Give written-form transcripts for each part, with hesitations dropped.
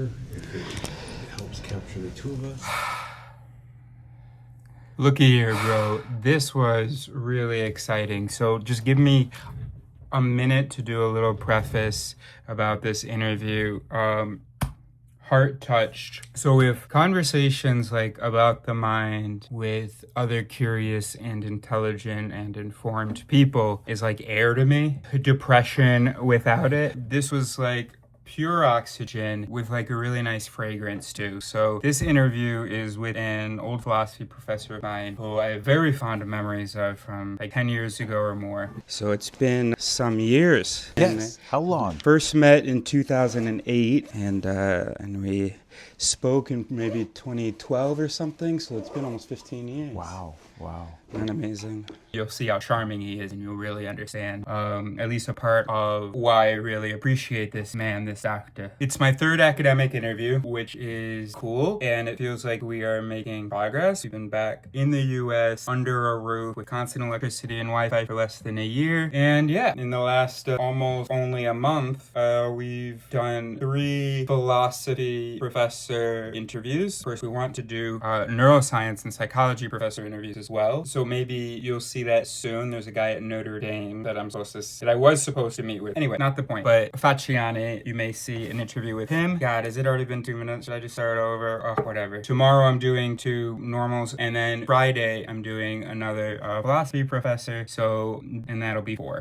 better if it helps capture the two of us. Looky here, bro. This was really exciting. So just give me a minute to do a little preface about this interview. Heart touched. So if conversations like about the mind with other curious and intelligent and informed people is like air to me, depression without it, this was like pure oxygen with like a really nice fragrance too. So this interview is with an old philosophy professor of mine who I have very fond memories of from like 10 years ago or more. So it's been some years. Yes. How long? First met in 2008 and we spoke in maybe 2012 or something. So it's been almost 15 years. Wow. Isn't that amazing? You'll see how charming he is and you'll really understand at least a part of why I really appreciate this man, this doctor. It's my third academic interview, which is cool, and it feels like we are making progress. We've been back in the US under a roof with constant electricity and Wi-Fi for less than a year. And yeah, in the last almost only a month, we've done 3 philosophy professor interviews. Of course, we want to do neuroscience and psychology professor interviews as well. So maybe you'll see that soon. There's a guy at Notre Dame that I was supposed to meet with. Anyway, not the point. But Facciani, you may see an interview with him. God, has it already been 2 minutes? Should I just start over? Oh, whatever. Tomorrow I'm doing 2 normals, and then Friday I'm doing another philosophy professor. So, and that'll be 4.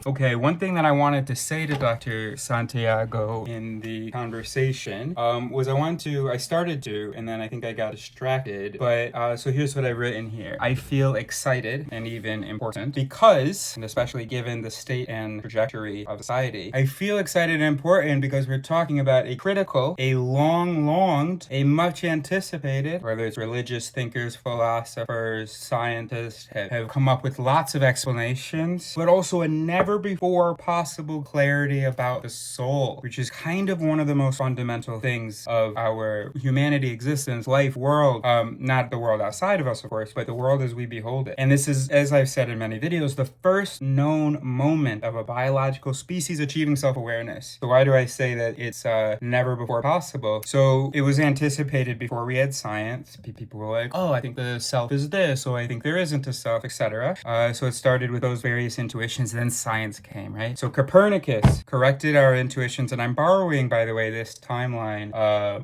Okay, one thing that I wanted to say to Dr. Santiago in the conversation was I started to, and then I think I got distracted. But so here's what I've written here. I feel excited and even important because, and especially given the state and trajectory of society, I feel excited and important because we're talking about a critical, a long-longed, a much anticipated, whether it's religious thinkers, philosophers, scientists have come up with lots of explanations, but also a never before possible clarity about the soul, which is kind of one of the most fundamental things of our humanity existence, life, world, not the world outside of us, of course, but the world as we behold it. And this is, as I've said in many videos, the first known moment of a biological species achieving self-awareness. So why do I say that it's never before possible? So it was anticipated before we had science. People were like, oh, I think the self is this, or I think there isn't a self, etc. So it started with those various intuitions, then science came, right? So Copernicus corrected our intuitions, and I'm borrowing, by the way, this timeline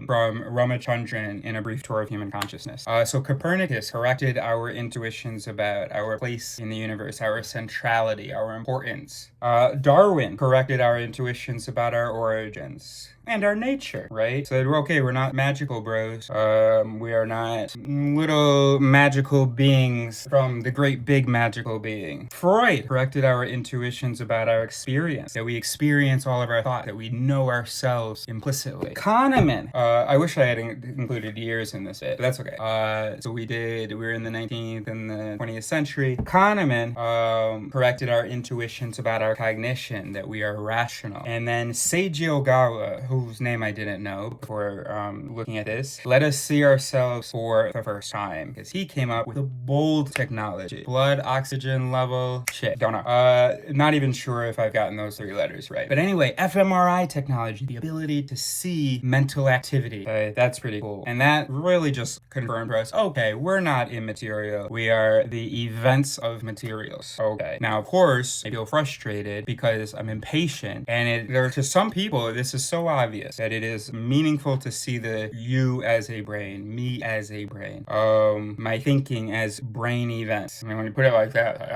from Ramachandran in A Brief Tour of Human Consciousness. So Copernicus corrected our intuitions about our place in the universe, our centrality, our importance. Darwin corrected our intuitions about our origins and our nature, right? Said, okay, we're not magical bros. We are not little magical beings from the great big magical being. Freud corrected our intuitions about our experience, that we experience all of our thought, that we know ourselves implicitly. Kahneman, I wish I had included years in this bit, but that's okay. So we were in the 19th and the 20th century. Kahneman corrected our intuitions about our cognition, that we are rational. And then Seiji Ogawa, whose name I didn't know before looking at this, let us see ourselves for the first time, because he came up with a bold technology. Blood oxygen level, shit, don't know. Not even sure if I've gotten those 3 letters right. But anyway, fMRI technology, the ability to see mental activity. That's pretty cool. And that really just confirmed for us, okay, we're not immaterial. We are the events of materials. Okay. Now, of course, I feel frustrated because I'm impatient, and to some people, this is so obvious that it is meaningful to see the you as a brain, me as a brain, my thinking as brain events. I mean, when you put it like that,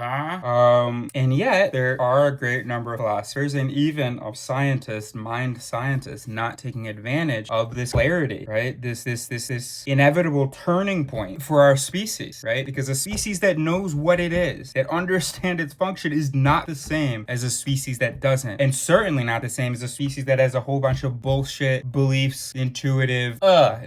and yet there are a great number of philosophers and even of scientists, mind scientists, not taking advantage of this clarity, right? This inevitable turning point for our species, right? Because a species that knows what it is, that understands its function, is not the same as a species that doesn't, and certainly not the same as a species that has a whole bunch of bullshit beliefs, intuitive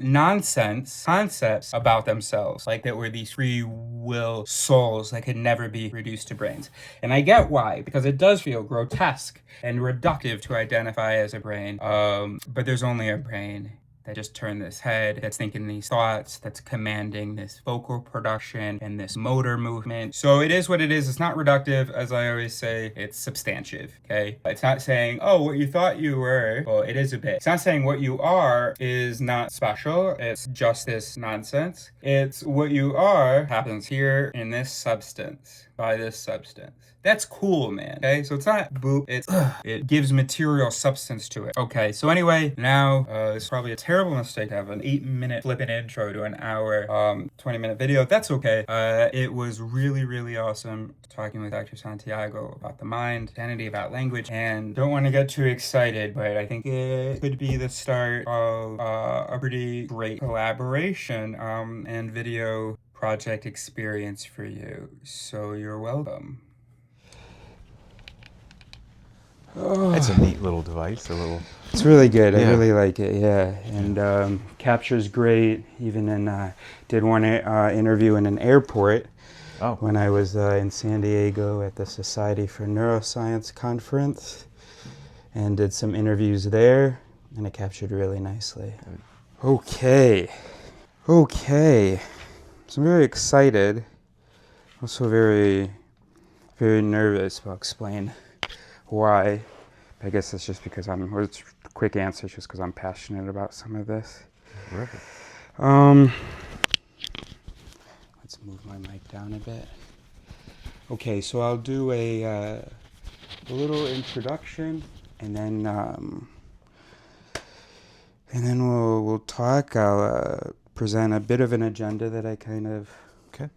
nonsense concepts about themselves, like that we're these free will souls that could never be reduced to brains. And I get why, because it does feel grotesque and reductive to identify as a brain, but there's only a brain that just turned this head, that's thinking these thoughts, that's commanding this vocal production and this motor movement. So it is what it is. It's not reductive, as I always say, it's substantive, okay? It's not saying, oh, what you thought you were, well, it is a bit. It's not saying what you are is not special, it's just this nonsense. It's what you are happens here in this substance, by this substance. That's cool, man. Okay, so it's not boop, it's it gives material substance to it. Okay, so anyway, now it's probably a terrible mistake to have an 8-minute flipping intro to an hour 20-minute video. That's okay. It was really, really awesome talking with Dr. Santiago about the mind, identity, about language, and don't want to get too excited, but I think it could be the start of a pretty great collaboration and video project experience for you. So you're welcome. It's a neat little device, It's really good. Yeah. I really like it, yeah. And capture's great. Even did one interview in an airport when I was in San Diego at the Society for Neuroscience conference, and did some interviews there, and it captured really nicely. Okay. So I'm very excited. Also very, very nervous. I'll explain why. I guess it's just because quick answer, just because I'm passionate about some of this. Terrific. Let's move my mic down a bit. Okay, so I'll do a little introduction, and then we'll talk. I'll present a bit of an agenda that I kind of. Okay.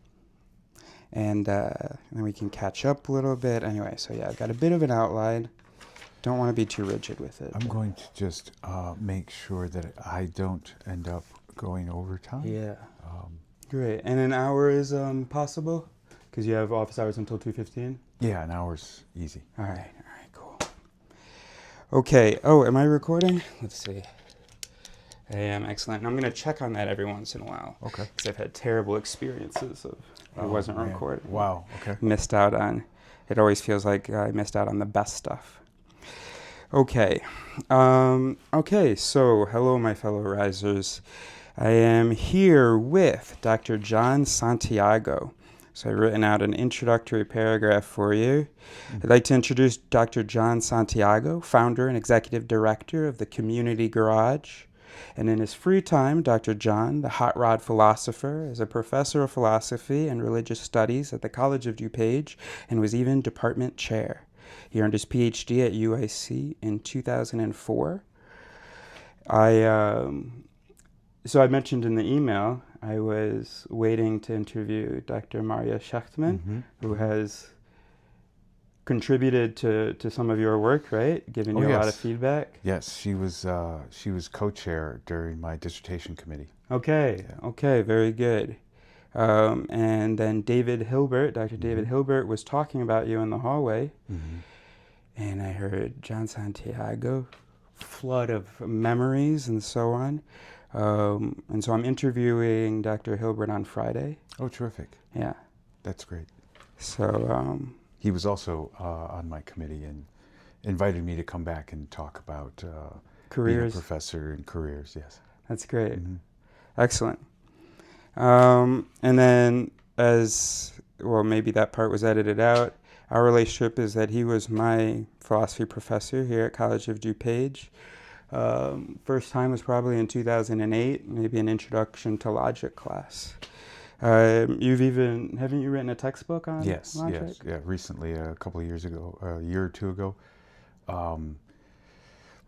And then we can catch up a little bit. Anyway, so yeah, I've got a bit of an outline. Don't want to be too rigid with it. I'm going to just make sure that I don't end up going over time. Yeah. Great. And an hour is possible? Because you have office hours until 2:15? Yeah, an hour's easy. All right, cool. Okay. Oh, am I recording? Let's see. I am. Excellent. And I'm going to check on that every once in a while. Okay. Because I've had terrible experiences of it wasn't recorded. Wow. Okay. Missed out on. It always feels like I missed out on the best stuff. Okay. So hello, my fellow risers. I am here with Dr. John Santiago. So I've written out an introductory paragraph for you. I'd like to introduce Dr. John Santiago, founder and executive director of the Community Garage. And in his free time, Dr. John, the hot rod philosopher, is a professor of philosophy and religious studies at the College of DuPage and was even department chair. He earned his PhD at UIC in 2004. So I mentioned in the email, I was waiting to interview Dr. Maria Schechtman, who has contributed to some of your work, right? Given you a lot of feedback. Yes, she was co-chair during my dissertation committee. Okay, very good. And then David Hilbert, Dr. David Hilbert, was talking about you in the hallway, and I heard John Santiago, flood of memories and so on. And so I'm interviewing Dr. Hilbert on Friday. Oh, terrific. Yeah. That's great. So he was also on my committee and invited me to come back and talk about careers. Being a professor and careers, yes. That's great. Excellent. And then maybe that part was edited out. Our relationship is that he was my philosophy professor here at College of DuPage. First time was probably in 2008, maybe an introduction to logic class. Haven't you written a textbook on logic? Yes, yeah, recently, a couple of years ago, a year or two ago.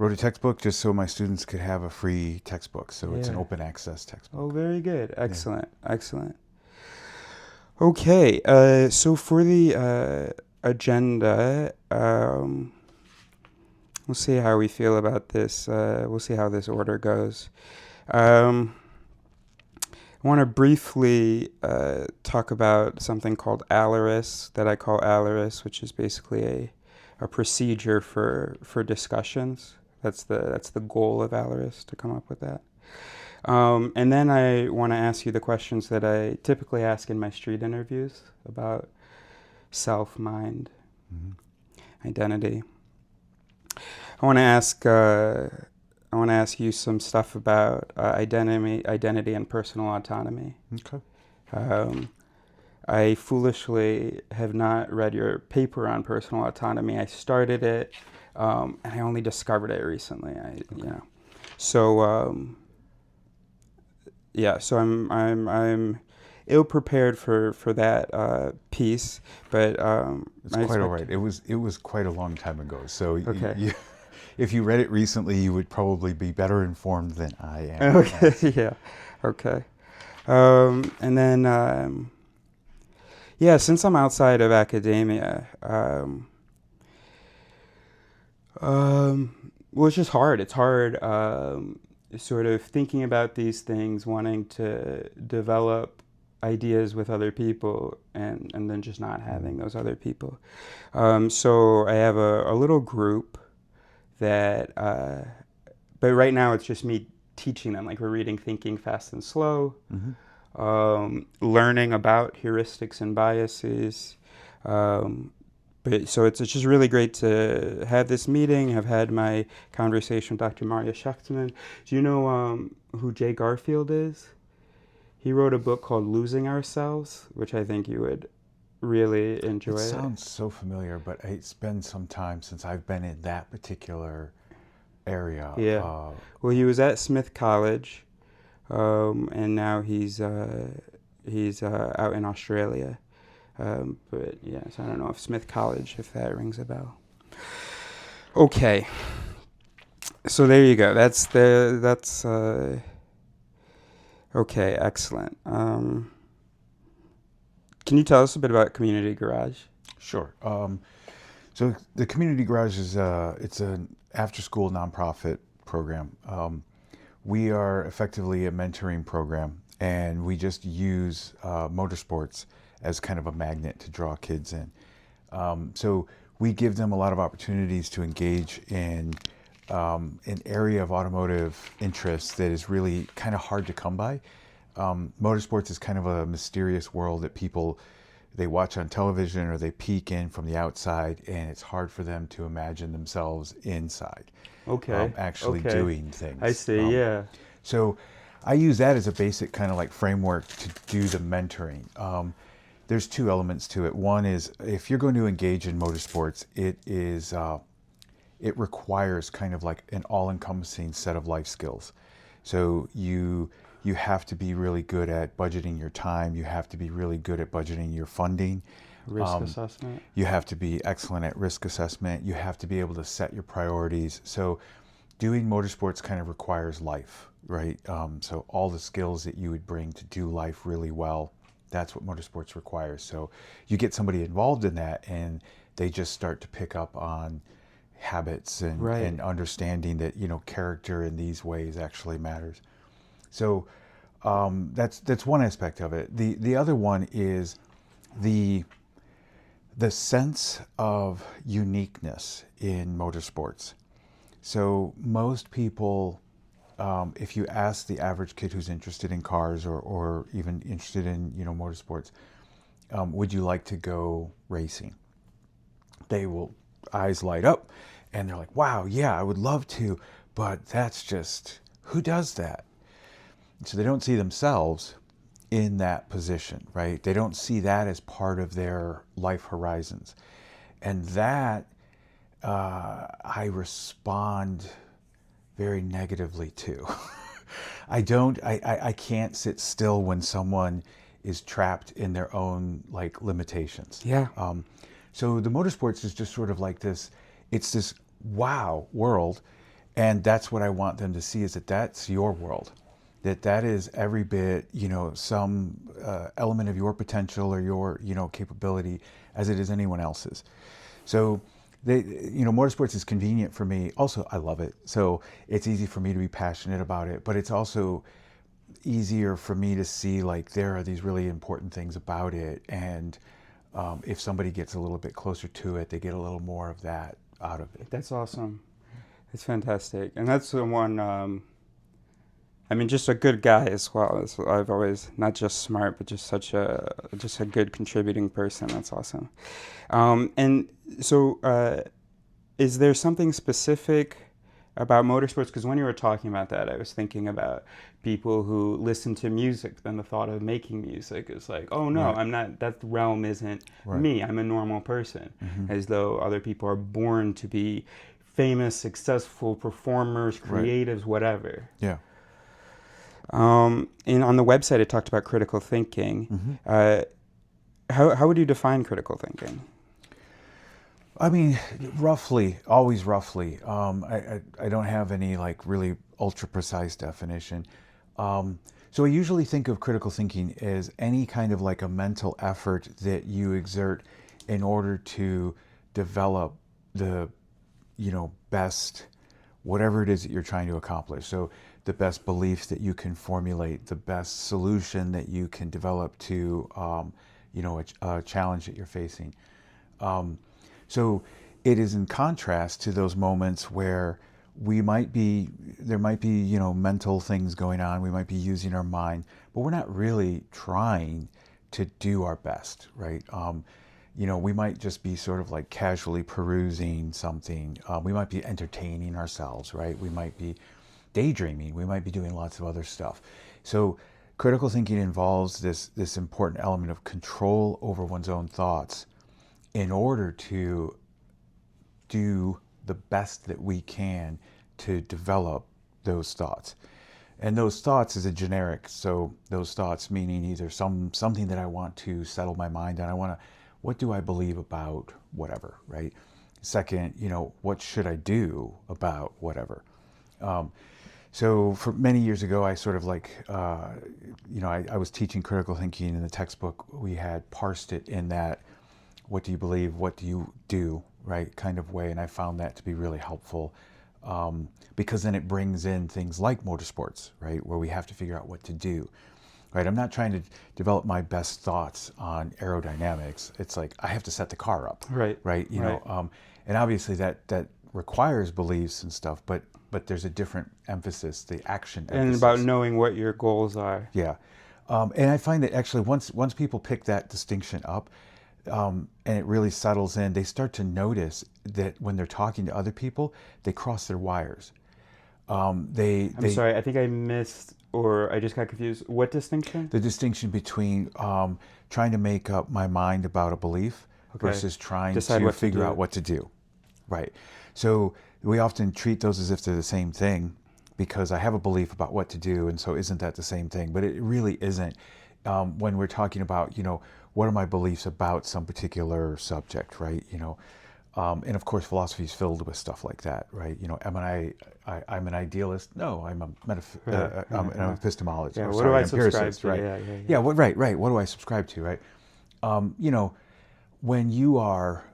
Wrote a textbook just so my students could have a free textbook. So it's an open access textbook. Oh, very good. Excellent. Okay, so for the agenda, we'll see how we feel about this. We'll see how this order goes. I want to briefly talk about something called ALARIS, that I call ALARIS, which is basically a procedure for discussions. That's the goal of ALARIS, to come up with that. And then I want to ask you the questions that I typically ask in my street interviews about self, mind, identity. I want to ask I want to ask you some stuff about identity and personal autonomy. Okay. I foolishly have not read your paper on personal autonomy. I started it, and I only discovered it recently. So so I'm ill prepared for that piece, but It's quite all right. It was quite a long time ago. So okay. if you read it recently, you would probably be better informed than I am. Okay, yeah, okay. And then, since I'm outside of academia, it's just hard. It's hard sort of thinking about these things, wanting to develop ideas with other people, and then just not having those other people. So I have a little group that, but right now it's just me teaching them. Like, we're reading Thinking Fast and Slow, learning about heuristics and biases. So it's just really great to have this meeting. I've had my conversation with Dr. Maria Schechtman. Do you know who Jay Garfield is? He wrote a book called Losing Ourselves, which I think you would really enjoy. It sounds so familiar, but it's been some time since I've been in that particular area. Yeah. Well, he was at Smith College, and now he's out in Australia. But yeah, so I don't know if Smith College, if that rings a bell. Okay. So there you go. That's okay, excellent. Can you tell us a bit about Community Garage? Sure. So the Community Garage is it's an after-school nonprofit program. We are effectively a mentoring program, and we just use motorsports as kind of a magnet to draw kids in. So we give them a lot of opportunities to engage in an area of automotive interest that is really kind of hard to come by. Motorsports is kind of a mysterious world that people, they watch on television or they peek in from the outside, and it's hard for them to imagine themselves inside. Actually doing things. I see, yeah. So I use that as a basic kind of like framework to do the mentoring. There's two elements to it. One is, if you're going to engage in motorsports, it requires kind of like an all-encompassing set of life skills. So you have to be really good at budgeting your time. You have to be really good at budgeting your funding. Risk assessment. You have to be excellent at risk assessment. You have to be able to set your priorities. So doing motorsports kind of requires life, right? So all the skills that you would bring to do life really well, that's what motorsports requires. So you get somebody involved in that, and they just start to pick up on habits and understanding that, character in these ways actually matters. So that's one aspect of it. The other one is the sense of uniqueness in motorsports. So most people, if you ask the average kid who's interested in cars or even interested in motorsports, would you like to go racing? They will eyes light up, and they're like, wow, yeah, I would love to, but that's just, who does that? So they don't see themselves in that position, right? They don't see that as part of their life horizons. And that, I respond very negatively to. I can't sit still when someone is trapped in their own limitations. Yeah. So the motorsports is just sort of like this, it's this wow world, and that's what I want them to see, is that that's your world. That is every bit, some element of your potential or your, capability as it is anyone else's. So motorsports is convenient for me. Also, I love it. So it's easy for me to be passionate about it, but it's also easier for me to see there are these really important things about it. And if somebody gets a little bit closer to it, they get a little more of that out of it. That's awesome. It's fantastic. And that's the one, just a good guy as well. I've always, not just smart, but just a good contributing person. That's awesome. And so, is there something specific about motorsports, because when you were talking about that, I was thinking about people who listen to music. Then the thought of making music is like, oh no, Right. I'm not. That realm isn't Right. me. I'm a normal person. As though other people are born to be famous, successful performers, creatives, whatever. Yeah. And on the website, it talked about critical thinking. How would you define critical thinking? I mean, roughly, always roughly. I don't have any like really ultra precise definition. So I usually think of critical thinking as any kind of like a mental effort that you exert in order to develop the, best, whatever it is that you're trying to accomplish. So the best beliefs that you can formulate, the best solution that you can develop to, a challenge that you're facing. So it is in contrast to those moments where there might be, mental things going on. We might be using our mind, but we're not really trying to do our best, right? We might just be sort of like casually perusing something. We might be entertaining ourselves, right? We might be daydreaming. We might be doing lots of other stuff. So critical thinking involves this important element of control over one's own thoughts in order to do the best that we can to develop those thoughts. And those thoughts is a generic, so those thoughts meaning either something that I want to settle my mind on. What do I believe about whatever, right? Second, what should I do about whatever? So for many years ago, I sort of like, I was teaching critical thinking in the textbook. We had parsed it in that, what do you believe, what do you do, right, kind of way. And I found that to be really helpful because then it brings in things like motorsports, right, where we have to figure out what to do, right? I'm not trying to develop my best thoughts on aerodynamics. It's like I have to set the car up, Right. You know, and obviously that requires beliefs and stuff, but there's a different emphasis, the action emphasis. And about knowing what your goals are. Yeah. And I find that actually once people pick that distinction up, and it really settles in, they start to notice that when they're talking to other people, they cross their wires. I'm sorry, I think I missed, or I just got confused. What distinction? The distinction between trying to make up my mind about a belief versus trying to figure out what to do. Right. So we often treat those as if they're the same thing because I have a belief about what to do, and so isn't that the same thing? But it really isn't. When we're talking about, what are my beliefs about some particular subject, right? And of course, philosophy is filled with stuff like that, right? I'm an idealist. No, I'm I'm an epistemologist. Yeah, what do I subscribe to? Right? Yeah. Right. What do I subscribe to? Right. When you are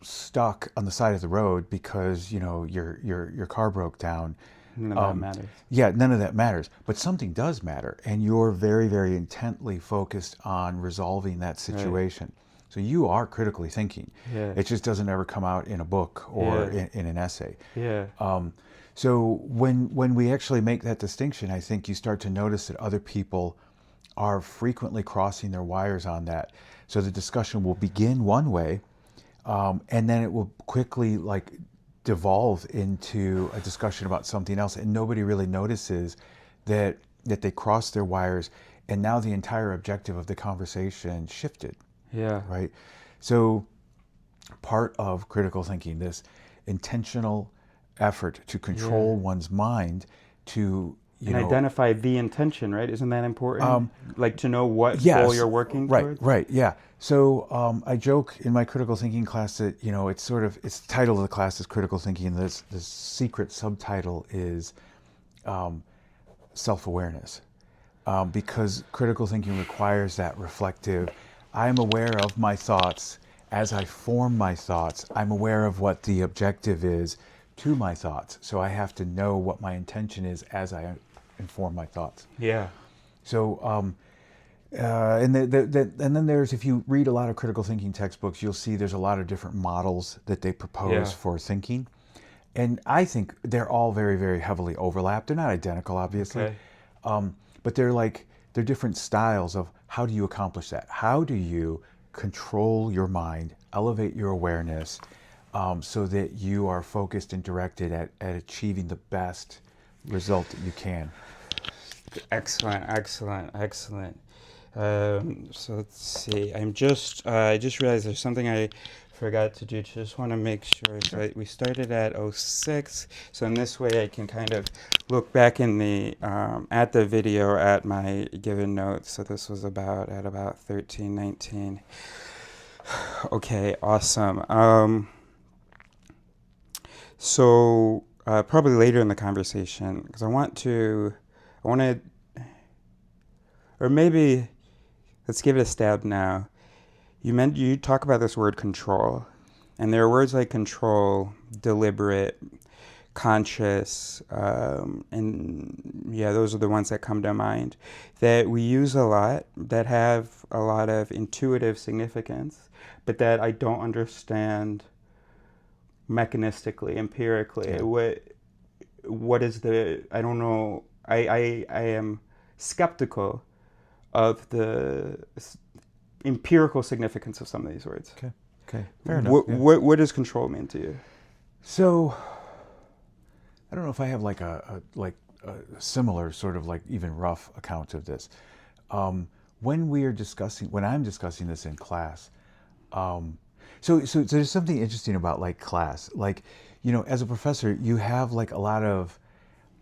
stuck on the side of the road because your car broke down. None of that matters. Yeah, none of that matters. But something does matter, and you're very, very intently focused on resolving that situation. Right. So you are critically thinking. Yeah. It just doesn't ever come out in a book or in an essay. Yeah. So when we actually make that distinction, I think you start to notice that other people are frequently crossing their wires on that. So the discussion will begin one way, and then it will quickly devolve into a discussion about something else, and nobody really notices that they crossed their wires, and now the entire objective of the conversation shifted. Yeah. Right. So part of critical thinking, this intentional effort to control one's mind to identify the intention, right? Isn't that important? To know what goal you're working towards? Right. Yeah. So I joke in my critical thinking class that it's the title of the class is critical thinking, and the secret subtitle is self-awareness, because critical thinking requires that reflective. I'm aware of my thoughts as I form my thoughts. I'm aware of what the objective is to my thoughts, so I have to know what my intention is as I inform my thoughts. Yeah. So. And then there's, if you read a lot of critical thinking textbooks, you'll see there's a lot of different models that they propose for thinking. And I think they're all very, very heavily overlapped. They're not identical, obviously. Okay. But they're different styles of how do you accomplish that? How do you control your mind, elevate your awareness, so that you are focused and directed at achieving the best result that you can. Excellent, excellent, excellent. So let's see. I just realized there's something I forgot to do. Just want to make sure. So we started at 06. So in this way, I can kind of look back in the at the video at my given notes. So this was about 13, 19. Okay, awesome. So probably later in the conversation, because I want to, or maybe let's give it a stab now. You talk about this word control, and there are words like control, deliberate, conscious, and yeah, those are the ones that come to mind that we use a lot, that have a lot of intuitive significance, but that I don't understand mechanistically, empirically. Yeah. What is the, I don't know, I am skeptical of the empirical significance of some of these words. Okay, fair enough. What does control mean to you? So, I don't know if I have like a similar sort of like even rough account of this. When I'm discussing this in class, so there's something interesting about like class. Like, you know, as a professor, you have like a lot of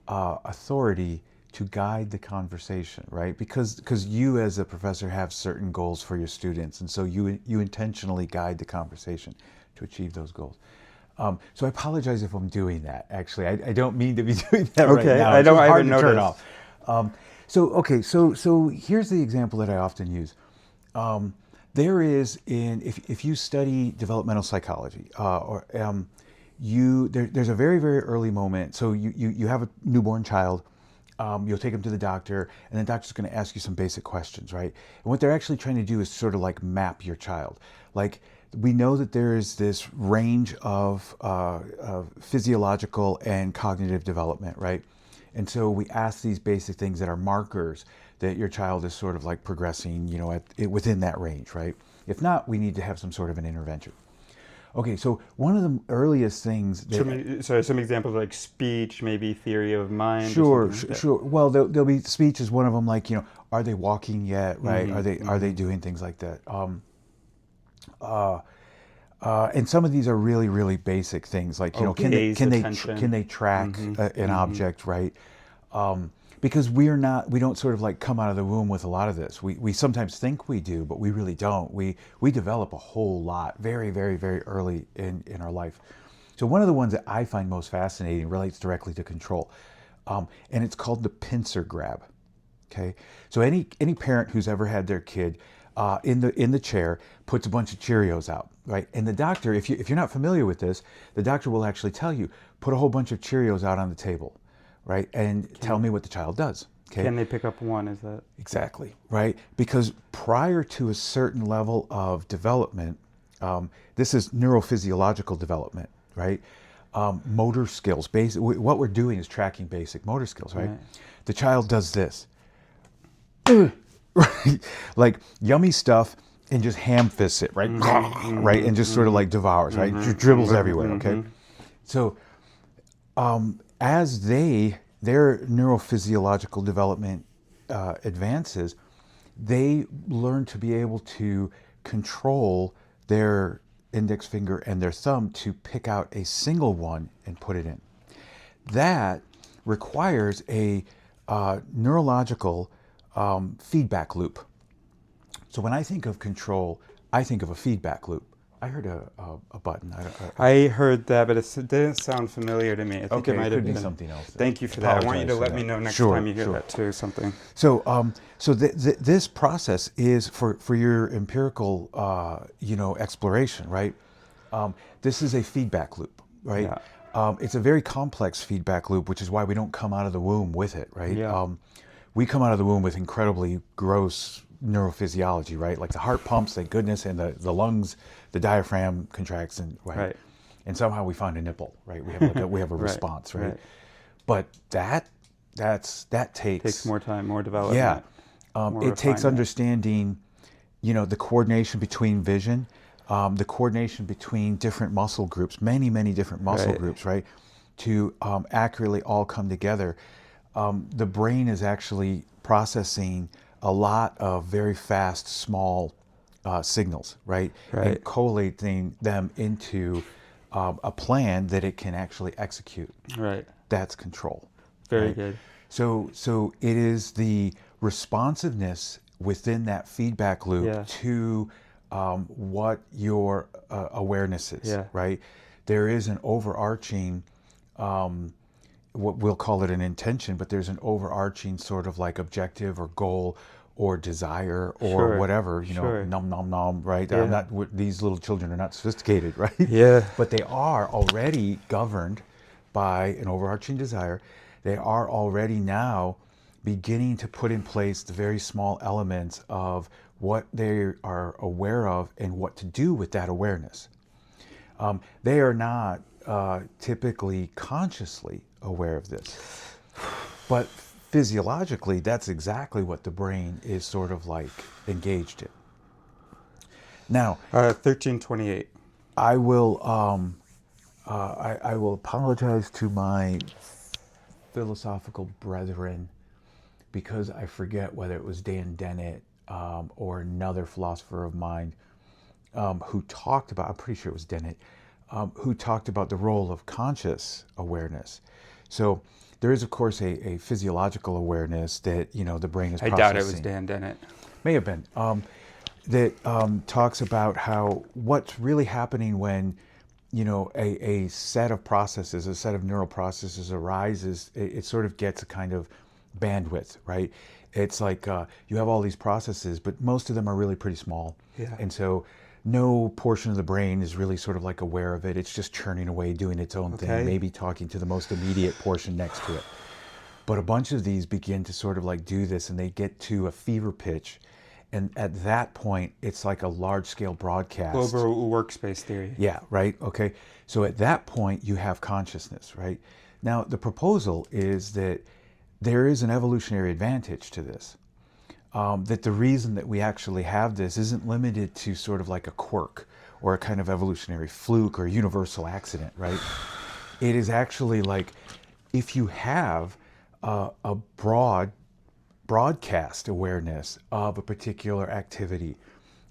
authority to guide the conversation, right? Because you as a professor have certain goals for your students, and so you intentionally guide the conversation to achieve those goals. So I apologize if I'm doing that. Actually, I don't mean to be doing that right now. I don't. It's I hard haven't to turn noticed. off. So here's the example that I often use. There is if you study developmental psychology, there's a very, very early moment. So you have a newborn child. You'll take them to the doctor, and the doctor's going to ask you some basic questions, right? And what they're actually trying to do is sort of like map your child. Like, we know that there is this range of physiological and cognitive development, right? And so we ask these basic things that are markers that your child is sort of like progressing, you know, within that range, right? If not, we need to have some sort of an intervention. Okay, so one of the earliest things that... Some examples like speech, maybe theory of mind. Sure. Well, there'll be speech is one of them. Like, you know, are they walking yet? Right? Mm-hmm. Are they doing things like that? And some of these are really, really basic things. Like, you know, can they track an object? Right? Because we don't sort of like come out of the womb with a lot of this. We sometimes think we do, but we really don't. We develop a whole lot very, very, very early in our life. So one of the ones that I find most fascinating relates directly to control. And it's called the pincer grab. Okay. So any parent who's ever had their kid in the chair puts a bunch of Cheerios out, right? And the doctor, if you're not familiar with this, the doctor will actually tell you, put a whole bunch of Cheerios out on the table. Right, and tell me what the child does. Okay. Can they pick up one? Is that exactly right? Because prior to a certain level of development, this is neurophysiological development, right? Motor skills. What we're doing is tracking basic motor skills, right? The child does this, right? Like yummy stuff, and just ham fists it, right? Right, and just sort of like devours, right? Dribbles everywhere. Okay, so. As their neurophysiological development advances, they learn to be able to control their index finger and their thumb to pick out a single one and put it in. That requires a neurological feedback loop. So when I think of control, I think of a feedback loop. I heard a button. I heard that, but it didn't sound familiar to me. I think okay, it might have be been something else. Thank you for that. I want you to let me know next time you hear that too. Something. So, this process is for your empirical, exploration, right? This is a feedback loop, right? Yeah. It's a very complex feedback loop, which is why we don't come out of the womb with it, right? Yeah. We come out of the womb with incredibly gross neurophysiology, right? Like the heart pumps, thank goodness, and the lungs, the diaphragm contracts, and right. And somehow we find a nipple, right? We have a response, right? But that takes more time, more development. Yeah, it takes understanding, the coordination between vision, the coordination between different muscle groups, many, many different muscle Right. groups, right, to accurately all come together. The brain is actually processing a lot of very fast, small signals, right, Right. and collating them into a plan that it can actually execute. Right. That's control. Very right? good. So it is the responsiveness within that feedback loop Yeah. to what your awareness is, Yeah. right? There is an overarching, what we'll call it an intention, but there's an overarching sort of like objective or goal or desire or Sure. whatever, you know, Sure. nom nom nom, right? Yeah. I'm not, these little children are not sophisticated, right? Yeah. But they are already governed by an overarching desire. They are already now beginning to put in place the very small elements of what they are aware of and what to do with that awareness. They are not typically consciously aware of this, but physiologically, that's exactly what the brain is sort of like engaged in. Now, 1328. I will I will apologize to my philosophical brethren because I forget whether it was Dan Dennett or another philosopher of mine who talked about, I'm pretty sure it was Dennett, who talked about the role of conscious awareness. So there is, of course, a physiological awareness that, you know, the brain is I processing. doubt it was Dan Dennett. May have been. That talks about how what's really happening when, you know, a set of processes, a set of neural processes arises, it sort of gets a kind of bandwidth, right? It's like you have all these processes, but most of them are really pretty small. Yeah. And so no portion of the brain is really sort of like aware of it. It's just churning away, doing its own Okay. thing, maybe talking to the most immediate portion next to it. But a bunch of these begin to sort of like do this, and they get to a fever pitch. And at that point, it's like a large-scale broadcast. Global workspace theory. Yeah, right. Okay. So at that point, you have consciousness, right? Now, the proposal is that there is an evolutionary advantage to this. That the reason that we actually have this isn't limited to sort of like a quirk or a kind of evolutionary fluke or universal accident, right? It is actually like if you have a broadcast awareness of a particular activity,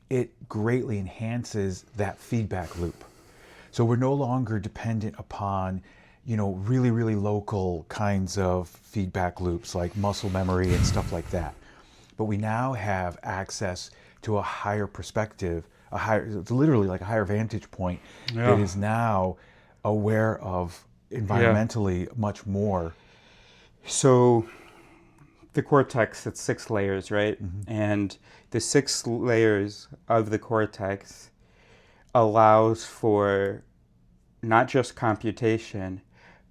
it greatly enhances that feedback loop. So we're no longer dependent upon, you know, really, really local kinds of feedback loops like muscle memory and stuff like that. But we now have access to a higher perspective, it's literally like a higher vantage point that is now aware of environmentally much more. So the cortex, it's 6 layers, right? Mm-hmm. And the 6 layers of the cortex allows for not just computation,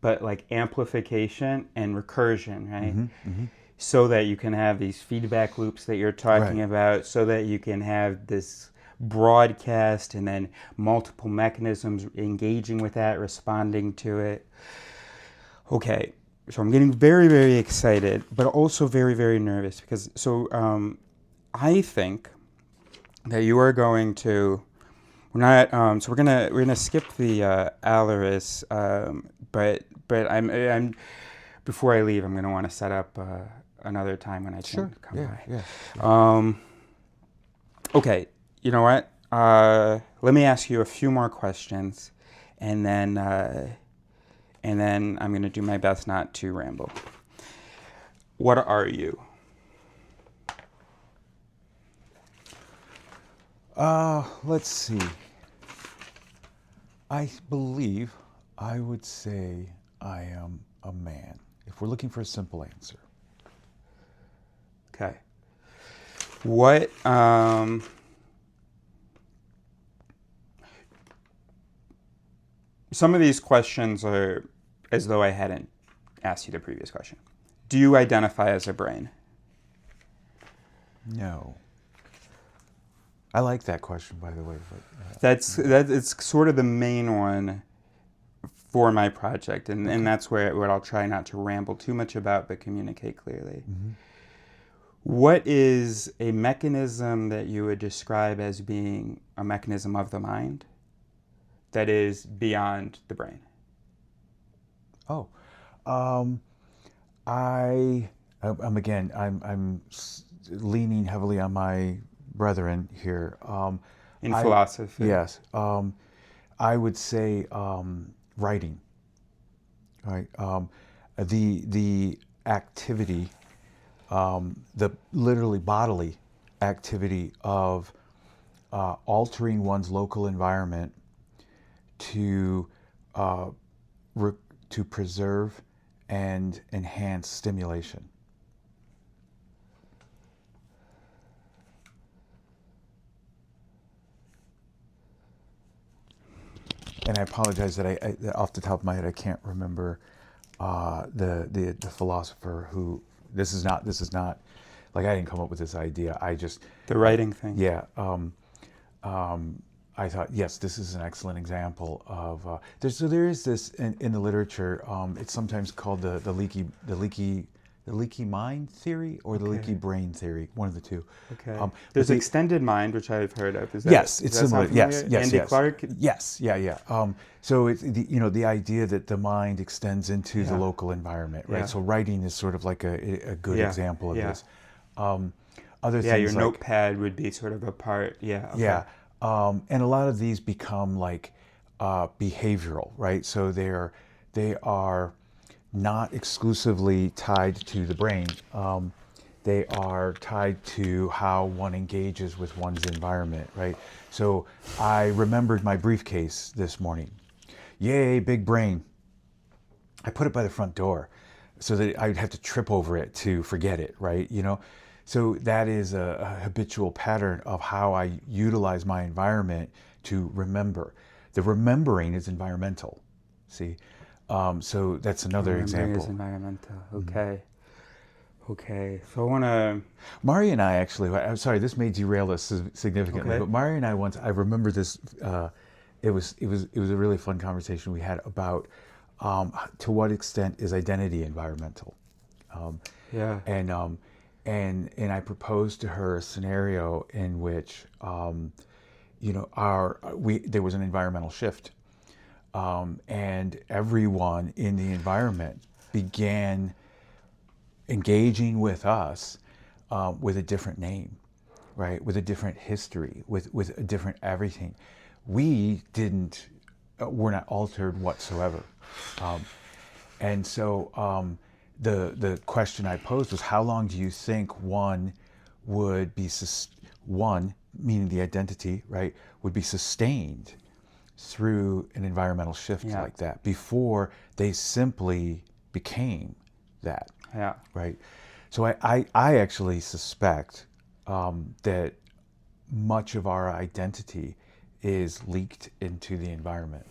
but like amplification and recursion, right? Mm-hmm. So that you can have these feedback loops that you're talking Right. about, so that you can have this broadcast and then multiple mechanisms engaging with that, responding to it. Okay, so I'm getting very, very excited, but also very, very nervous because I think that you are going to. We're not. So we're gonna skip the Alaris, but I'm before I leave, I'm gonna want to set up another time when I can come by. Yeah. Okay, you know what? Let me ask you a few more questions, and then I'm going to do my best not to ramble. What are you? Let's see. I believe I would say I am a man, if we're looking for a simple answer. Okay. What, some of these questions are as though I hadn't asked you the previous question. Do you identify as a brain? No. I like that question, by the way. But, It's sort of the main one for my project, and that's what I'll try not to ramble too much about, but communicate clearly. Mm-hmm. What is a mechanism that you would describe as being a mechanism of the mind that is beyond the brain? Oh, um, I'm leaning heavily on my brethren here. In philosophy? Yes. I would say writing. Right. The activity, the literally bodily activity of altering one's local environment to to preserve and enhance stimulation. And I apologize that I off the top of my head I can't remember the philosopher who this is not like I didn't come up with this idea. I just The writing thing. yeah. I thought yes, this is an excellent example of there is this in the literature. It's sometimes called the leaky mind theory or the leaky brain theory, one of the two. Okay. There's extended mind, which I've heard of. Is that, yes, it's similar. Yes, Andy yes. Clark. Yes, yeah. So it's the idea that the mind extends into the local environment, right? Yeah. So writing is sort of like a good example of this. Other Yeah, things your like, notepad would be sort of a part. Yeah. Okay. Yeah. And a lot of these become like behavioral, right? So they are not exclusively tied to the brain. They are tied to how one engages with one's environment, right? So I remembered my briefcase this morning. Yay, big brain. I put it by the front door so that I'd have to trip over it to forget it, right? So that is a habitual pattern of how I utilize my environment to remember. The remembering is environmental, see? So that's another example. Is environmental. Okay. Okay. So I want to... Mari and I actually, I'm sorry, this may derail us significantly, Okay. but Mari and I once, I remember this, it was a really fun conversation we had about to what extent is identity environmental. Yeah. And I proposed to her a scenario in which, there was an environmental shift, and everyone in the environment began engaging with us with a different name, right? With a different history, with a different everything. We were not altered whatsoever, and so. The question I posed was, how long do you think one would be, one, meaning the identity, right, would be sustained through an environmental shift like that before they simply became that, right? So I actually suspect that much of our identity is leaked into the environment.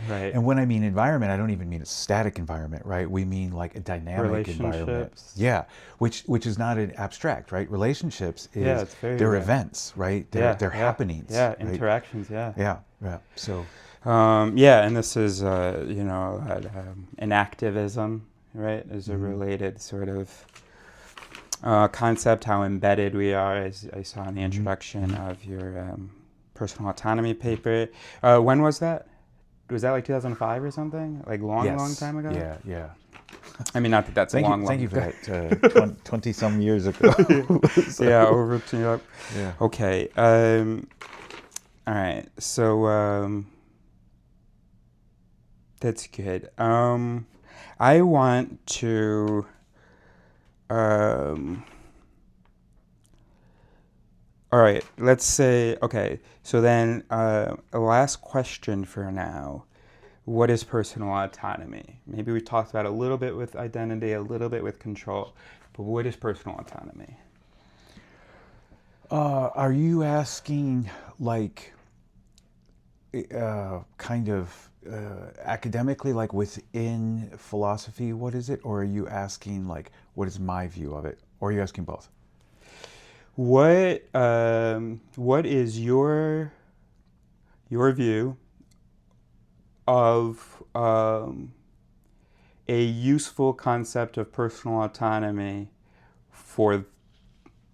Right. And when I mean environment, I don't even mean a static environment, right? We mean like a dynamic environment. Yeah, which is not an abstract, right? Relationships is they're events, right? They're happenings. Yeah, right? interactions. Yeah. Yeah. So. And this is an activism, right? Is a related sort of concept. How embedded we are, as I saw in the introduction of your personal autonomy paper. When was that? Was that like 2005 or something? Like long time ago? Yeah. I mean, not that that's thank long. Thank you for that. 20 some years ago. Yeah, over to yeah. Okay. All right. So that's good. I want to. All right, let's say, okay, so then a last question for now. What is personal autonomy? Maybe we talked about a little bit with identity, a little bit with control, but what is personal autonomy? Are you asking like kind of academically, like within philosophy, what is it? Or are you asking like, what is my view of it? Or are you asking both? What is your view of a useful concept of personal autonomy for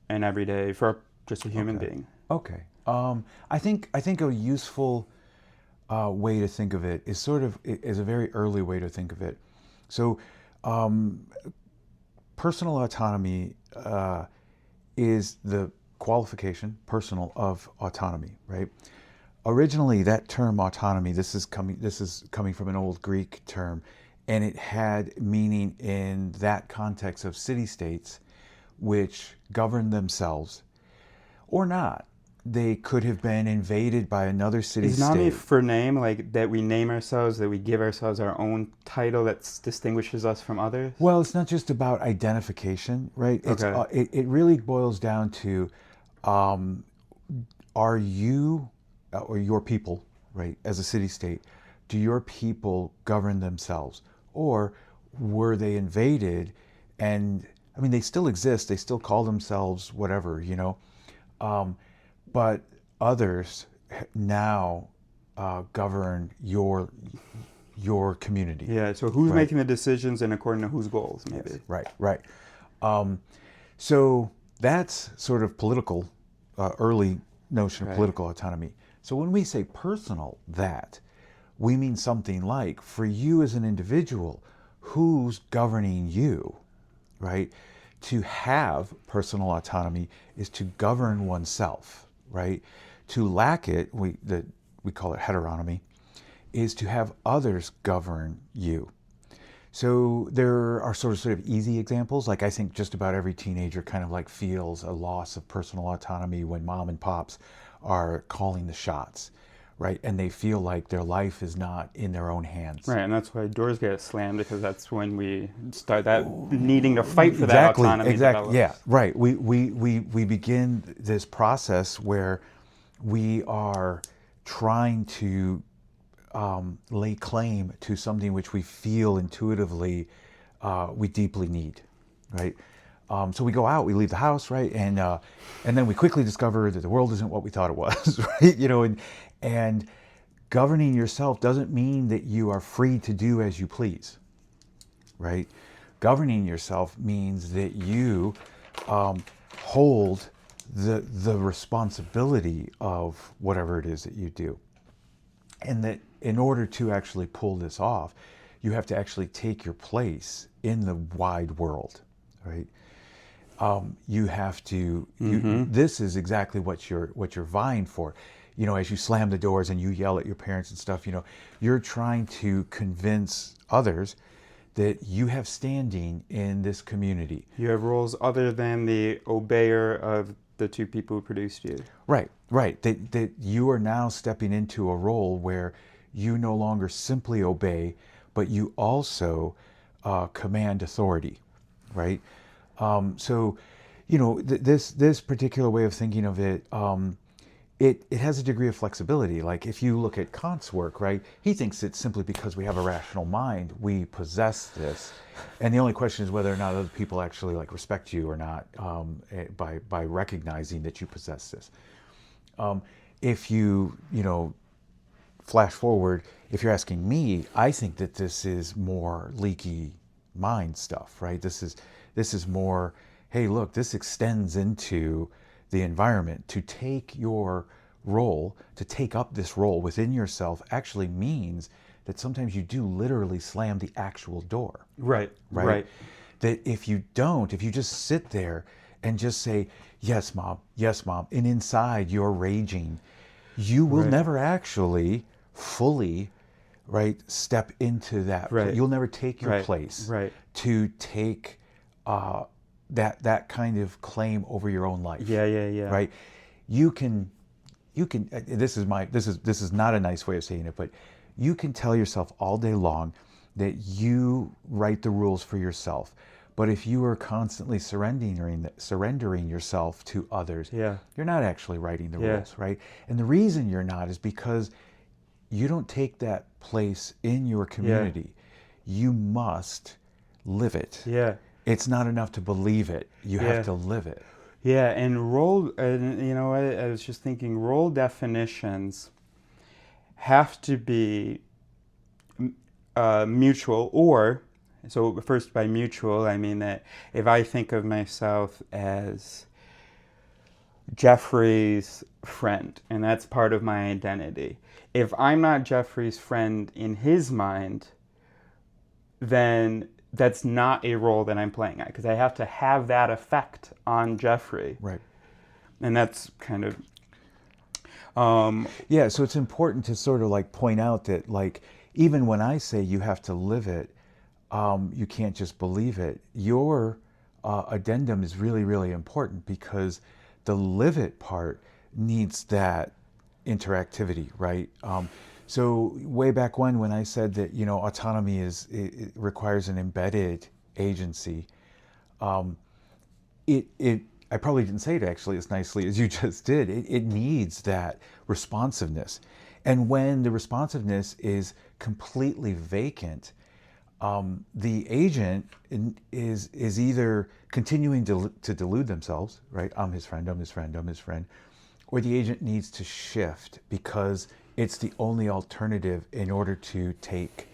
and every day for just a human being. Okay. I think a useful way to think of it is a very early way to think of it. So, personal autonomy is the qualification, personal, of autonomy, right? Originally, that term autonomy, this is coming from an old Greek term, and it had meaning in that context of city-states which govern themselves or not. They could have been invaded by another city-state. Is nami for name, like that we name ourselves, that we give ourselves our own title that distinguishes us from others? Well, it's not just about identification, right? Okay. It really boils down to, are you or your people, right, as a city-state, do your people govern themselves? Or were they invaded? And, I mean, they still exist. They still call themselves whatever, you know. But others now govern your community. Yeah, so who's right? making the decisions and according to whose goals, maybe? Yes, right. So that's sort of political, early notion of political autonomy. So when we say personal that, we mean something like, for you as an individual, who's governing you, right? To have personal autonomy is to govern oneself, right? To lack it, we call it heteronomy, is to have others govern you. So there are sort of easy examples. Like I think just about every teenager kind of like feels a loss of personal autonomy when mom and pops are calling the shots, right? And they feel like their life is not in their own hands. Right, and that's why doors get slammed, because that's when we start that needing to fight for that autonomy. Exactly, yeah, right. We begin this process where we are trying to lay claim to something which we feel intuitively we deeply need, right? So we go out, we leave the house, right, and then we quickly discover that the world isn't what we thought it was, right? You know, and governing yourself doesn't mean that you are free to do as you please, right? Governing yourself means that you hold the responsibility of whatever it is that you do, and that in order to actually pull this off, you have to actually take your place in the wide world, right? You have to. This is exactly what you're vying for. You know, as you slam the doors and you yell at your parents and stuff, you know, you're trying to convince others that you have standing in this community. You have roles other than the obeyer of the two people who produced you. Right. That you are now stepping into a role where you no longer simply obey, but you also command authority, right? So, you know, this particular way of thinking of it, it has a degree of flexibility. Like if you look at Kant's work, right, he thinks it's simply because we have a rational mind, we possess this. And the only question is whether or not other people actually like respect you or not by recognizing that you possess this. If you know, flash forward, if you're asking me, I think that this is more leaky mind stuff, right? This is more, hey, look, this extends into the environment. To take your role, to take up this role within yourself actually means that sometimes you do literally slam the actual door. Right. That if you just sit there and just say, yes, mom, and inside you're raging, you will never actually fully, right, step into that. Right. You'll never take your place to take that kind of claim over your own life. Yeah. Right. You can. This is not a nice way of saying it, but you can tell yourself all day long that you write the rules for yourself. But if you are constantly surrendering yourself to others, you're not actually writing the rules, right? And the reason you're not is because you don't take that place in your community. You must live it. It's not enough to believe it. You have to live it. Yeah, and role, you know, I was just thinking, role definitions have to be mutual, or, so first by mutual, I mean that if I think of myself as Jeffrey's friend, and that's part of my identity. If I'm not Jeffrey's friend in his mind, then that's not a role that I'm playing at, because I have to have that effect on Jeffrey. Right. And that's kind of Yeah, so it's important to sort of like point out that like even when I say you have to live it, you can't just believe it. Your addendum is really, really important because the live it part needs that interactivity, right? So way back when I said that autonomy it requires an embedded agency, it I probably didn't say it actually as nicely as you just did. It needs that responsiveness, and when the responsiveness is completely vacant, the agent is either continuing to delude themselves, right? I'm his friend, I'm his friend, I'm his friend, or the agent needs to shift because it's the only alternative in order to take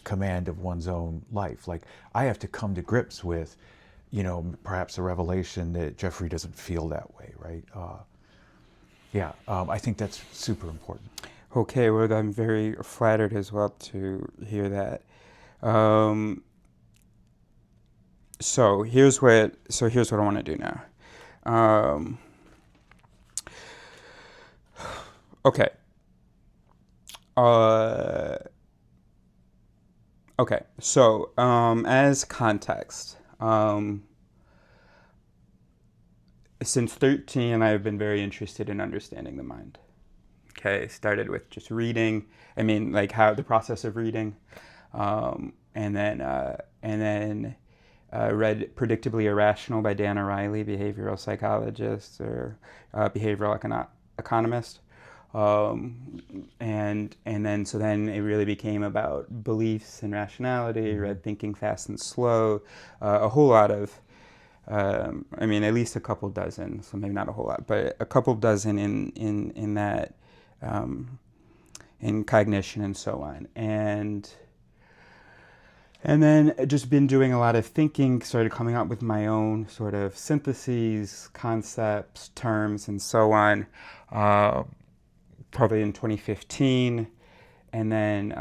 command of one's own life. Like I have to come to grips with, perhaps a revelation that Jeffrey doesn't feel that way, right? I think that's super important. okay. Well, I'm very flattered as well to hear that. So here's what I want to do now. Okay. Okay. So as context, since 13, I've been very interested in understanding the mind. Okay, started with just reading. I mean, like how the process of reading, and then read Predictably Irrational by Dan O'Reilly, behavioral psychologist or behavioral economist, and then it really became about beliefs and rationality. Read Thinking Fast and Slow, a whole lot of. At least a couple dozen, so maybe not a whole lot, but a couple dozen in that, in cognition and so on. And then just been doing a lot of thinking, started coming up with my own sort of syntheses, concepts, terms, and so on, probably in 2015. And then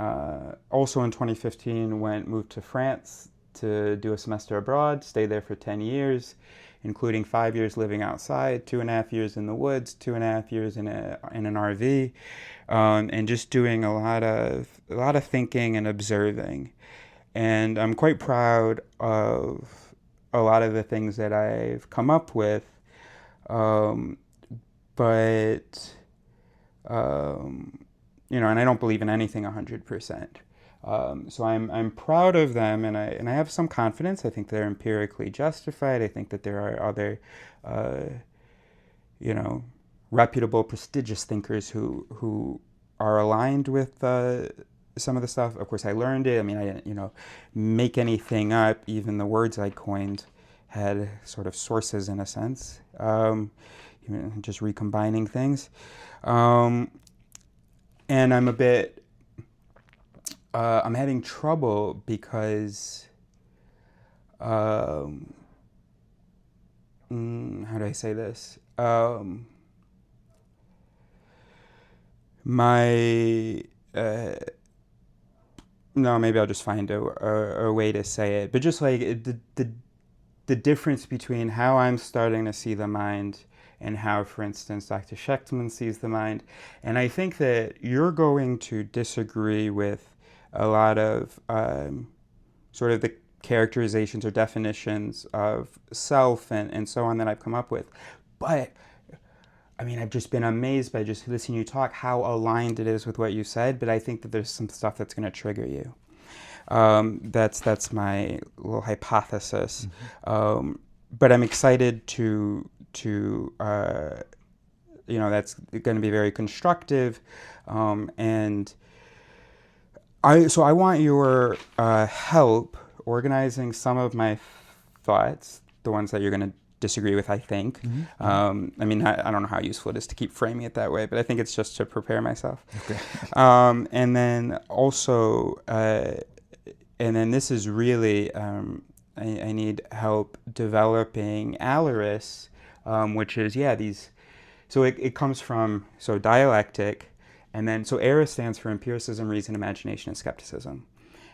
also in 2015, moved to France to do a semester abroad, stayed there for 10 years, including 5 years living outside, 2.5 years in the woods, 2.5 years in an RV, and just doing a lot of thinking and observing. And I'm quite proud of a lot of the things that I've come up with, but and I don't believe in anything 100%. So I'm proud of them, and I have some confidence. I think they're empirically justified. I think that there are other, reputable, prestigious thinkers who are aligned with some of the stuff. Of course, I learned it. I mean, I didn't, make anything up. Even the words I coined had sort of sources in a sense. Just recombining things, and I'm a bit. I'm having trouble because, how do I say this? No, maybe I'll just find a way to say it. But just like the difference between how I'm starting to see the mind and how, for instance, Dr. Schechtman sees the mind. And I think that you're going to disagree with a lot of sort of the characterizations or definitions of self and so on that I've come up with. But, I've just been amazed by just listening to you talk, how aligned it is with what you said, but I think that there's some stuff that's going to trigger you. That's my little hypothesis. Mm-hmm. But I'm excited to that's going to be very constructive, and I want your help organizing some of my thoughts, the ones that you're going to disagree with, I think. Mm-hmm. I don't know how useful it is to keep framing it that way, but I think it's just to prepare myself. Okay. And then also, this is really, I need help developing Alaris, which is, So it comes from, so dialectic, and then, so ERA stands for empiricism, reason, imagination, and skepticism.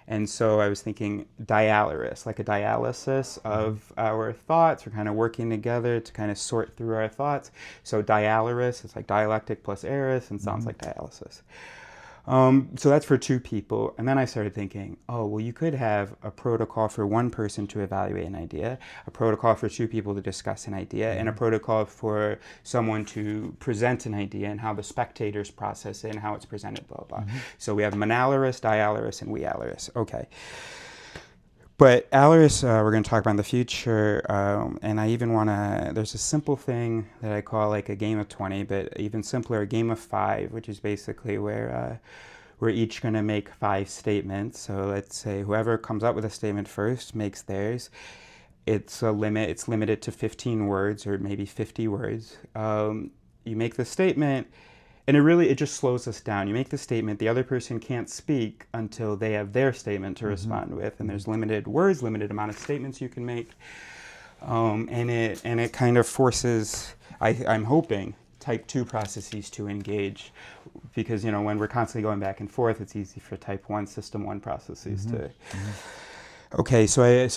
And so I was thinking dialysis, like a dialysis of our thoughts. We're kind of working together to kind of sort through our thoughts. So dialysis, it's like dialectic plus eris, and sounds like dialysis. So that's for two people. And then I started thinking, oh, well, you could have a protocol for one person to evaluate an idea, a protocol for two people to discuss an idea, and a protocol for someone to present an idea and how the spectators process it and how it's presented, blah, blah. So we have monalaris, dialaris, and wealaris. Okay. But alaris, we're going to talk about in the future, and I even want to, there's a simple thing that I call like a game of 20, but even simpler, a game of 5, which is basically where we're each going to make 5 statements. So let's say whoever comes up with a statement first makes theirs. It's a limit, it's limited to 15 words or maybe 50 words. You make the statement, and it just slows us down. You make the statement, the other person can't speak until they have their statement to respond with, and there's limited words, limited amount of statements you can make, and it kind of forces, I'm hoping, type 2 processes to engage, because when we're constantly going back and forth, it's easy for type 1 system 1 processes to. Okay, so I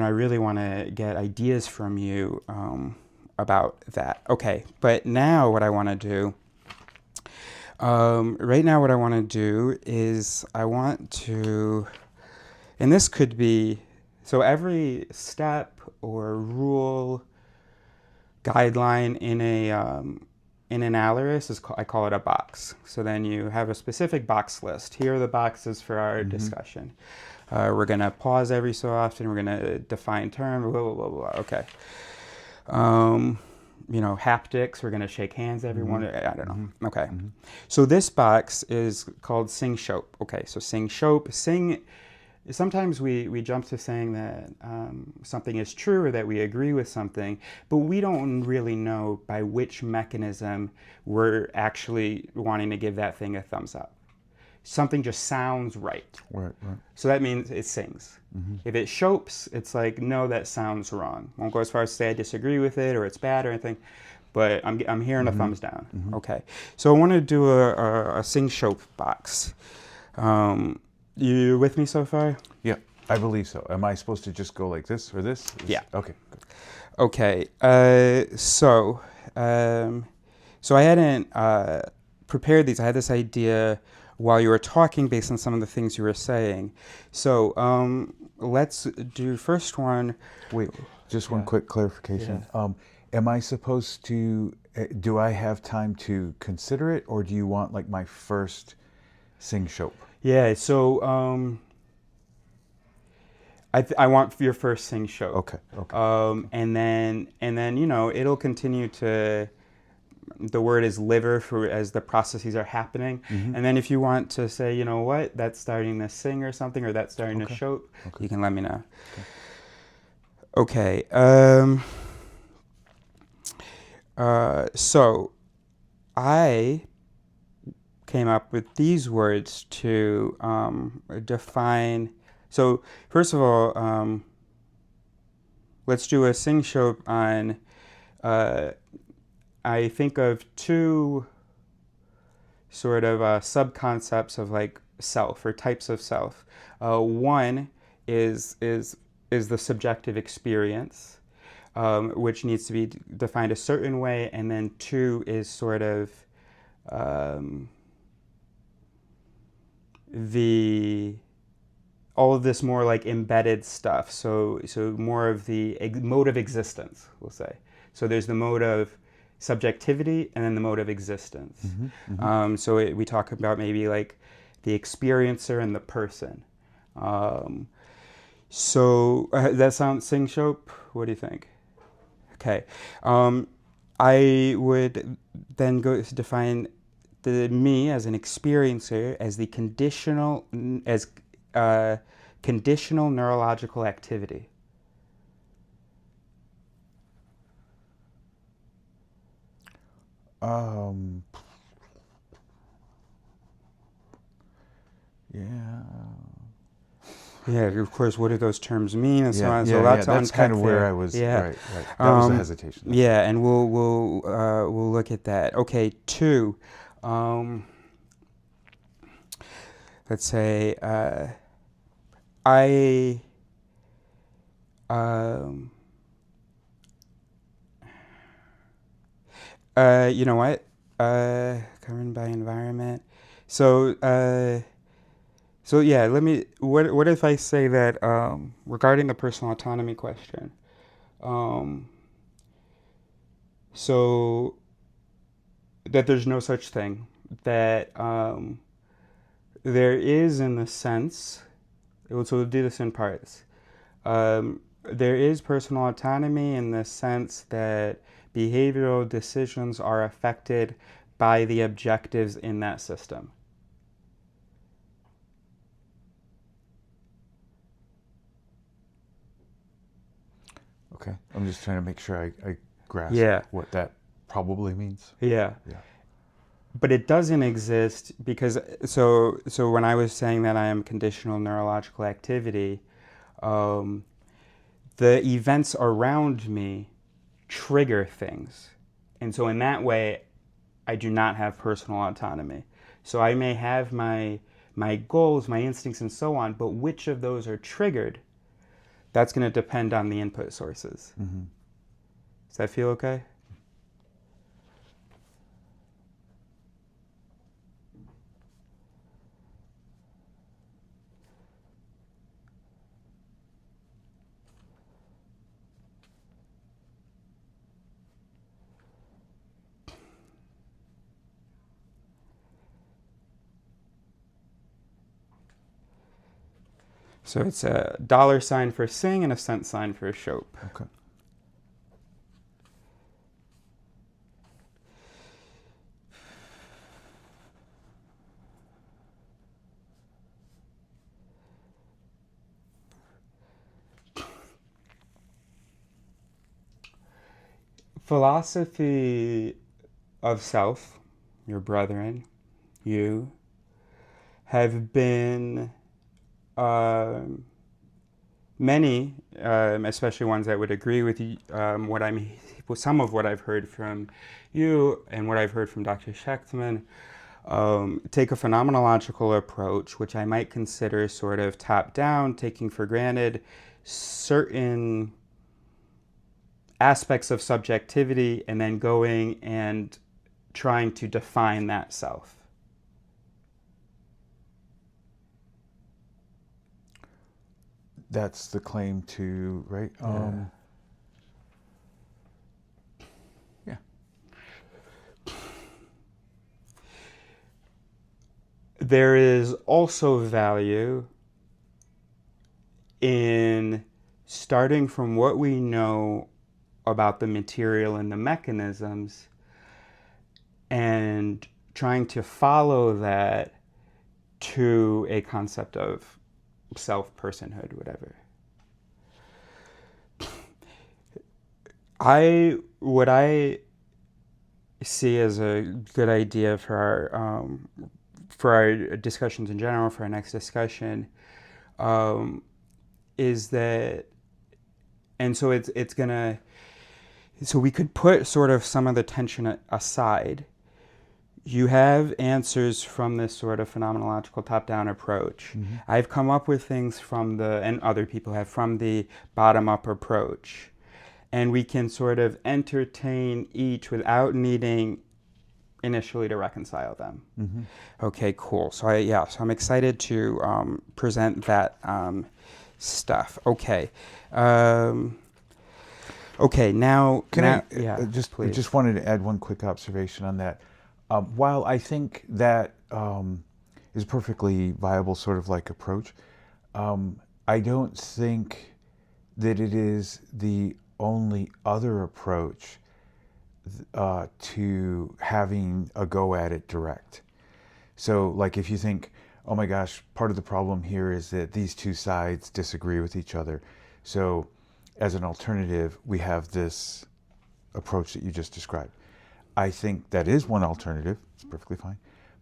really want to get ideas from you about that. Okay, but now what I want to do. Right now what I want to do is I want to, and this could be, so every step or rule, guideline in an alaris is, I call it a box. So then you have a specific box list. Here are the boxes for our discussion. We're going to pause every so often. We're going to define terms, blah, blah, blah, blah. Okay. Haptics, we're going to shake hands, everyone. I don't know. Okay. So this box is called sing shope. Okay, so sing shope. Sing, sometimes we jump to saying that something is true or that we agree with something, but we don't really know by which mechanism we're actually wanting to give that thing a thumbs up. Something just sounds right. Right. So that means it sings. If it shopes, it's like, no, that sounds wrong. Won't go as far as to say I disagree with it or it's bad or anything, but I'm hearing a thumbs down. Okay. So I want to do a sing shope box. You with me so far? Yeah, I believe so. Am I supposed to just go like this or this? Yeah. Okay. Good. Okay. So I hadn't prepared these. I had this idea while you were talking based on some of the things you were saying. So let's do first one. Wait, just one quick clarification. Am I supposed to, do I have time to consider it, or do you want like my first sing shope? Yeah, so I want your first sing shope. Okay. And then it'll continue to, the word is liver for as the processes are happening. And then if you want to say, you know what, that's starting to sing or something, or that's starting to shope, you can let me know. Okay. So I came up with these words to define. So first of all, let's do a sing shope on, I think of two sort of sub-concepts of like self or types of self. One is the subjective experience, which needs to be defined a certain way, and then 2 is sort of all of this more like embedded stuff. So more of the mode of existence, we'll say. So there's the mode of subjectivity and then the mode of existence. So we talk about maybe like the experiencer and the person. That sounds sing shope? What do you think? Okay. I would then go to define me as an experiencer as the conditional neurological activity. Yeah. Yeah, of course, what do those terms mean and so on. So yeah, lots to that's unpack kind of where there. I was. Yeah. Right. That was the hesitation. Yeah, and we'll look at that. Okay, 2. Let's say I you know what? Governed by environment. So so yeah, let me. What if I say that regarding the personal autonomy question? So that there's no such thing. That there is, in the sense. So we'll do this in parts. There is personal autonomy in the sense that behavioral decisions are affected by the objectives in that system. Okay. I'm just trying to make sure I grasp what that probably means. Yeah. Yeah. But it doesn't exist because, so when I was saying that I am conditional neurological activity, the events around me trigger things. And so in that way, I do not have personal autonomy. So I may have my goals, my instincts, and so on, but which of those are triggered, that's going to depend on the input sources. Mm-hmm. Does that feel okay? So it's a $ for sing and a cent sign for shope. Okay. Philosophy of self, your brethren, you, have been many, especially ones that would agree with you, some of what I've heard from you and what I've heard from Dr. Schechtman, take a phenomenological approach, which I might consider sort of top-down, taking for granted certain aspects of subjectivity and then going and trying to define that self. That's the claim to, right? Yeah. There is also value in starting from what we know about the material and the mechanisms and trying to follow that to a concept of self-personhood, whatever. What I see as a good idea for our discussions in general, for our next discussion, is that, and so it's gonna, so we could put sort of some of the tension aside. You have answers from this sort of phenomenological top-down approach. Mm-hmm. I've come up with things from and other people have, from the bottom-up approach. And we can sort of entertain each without needing initially to reconcile them. Mm-hmm. Okay, cool. So I'm excited to present that stuff. Okay. Okay, now... I just wanted to add one quick observation on that. While I think that is a perfectly viable sort of like approach, I don't think that it is the only other approach to having a go at it direct. So like if you think, oh my gosh, part of the problem here is that these two sides disagree with each other. So as an alternative, we have this approach that you just described. I think that is one alternative. It's perfectly fine.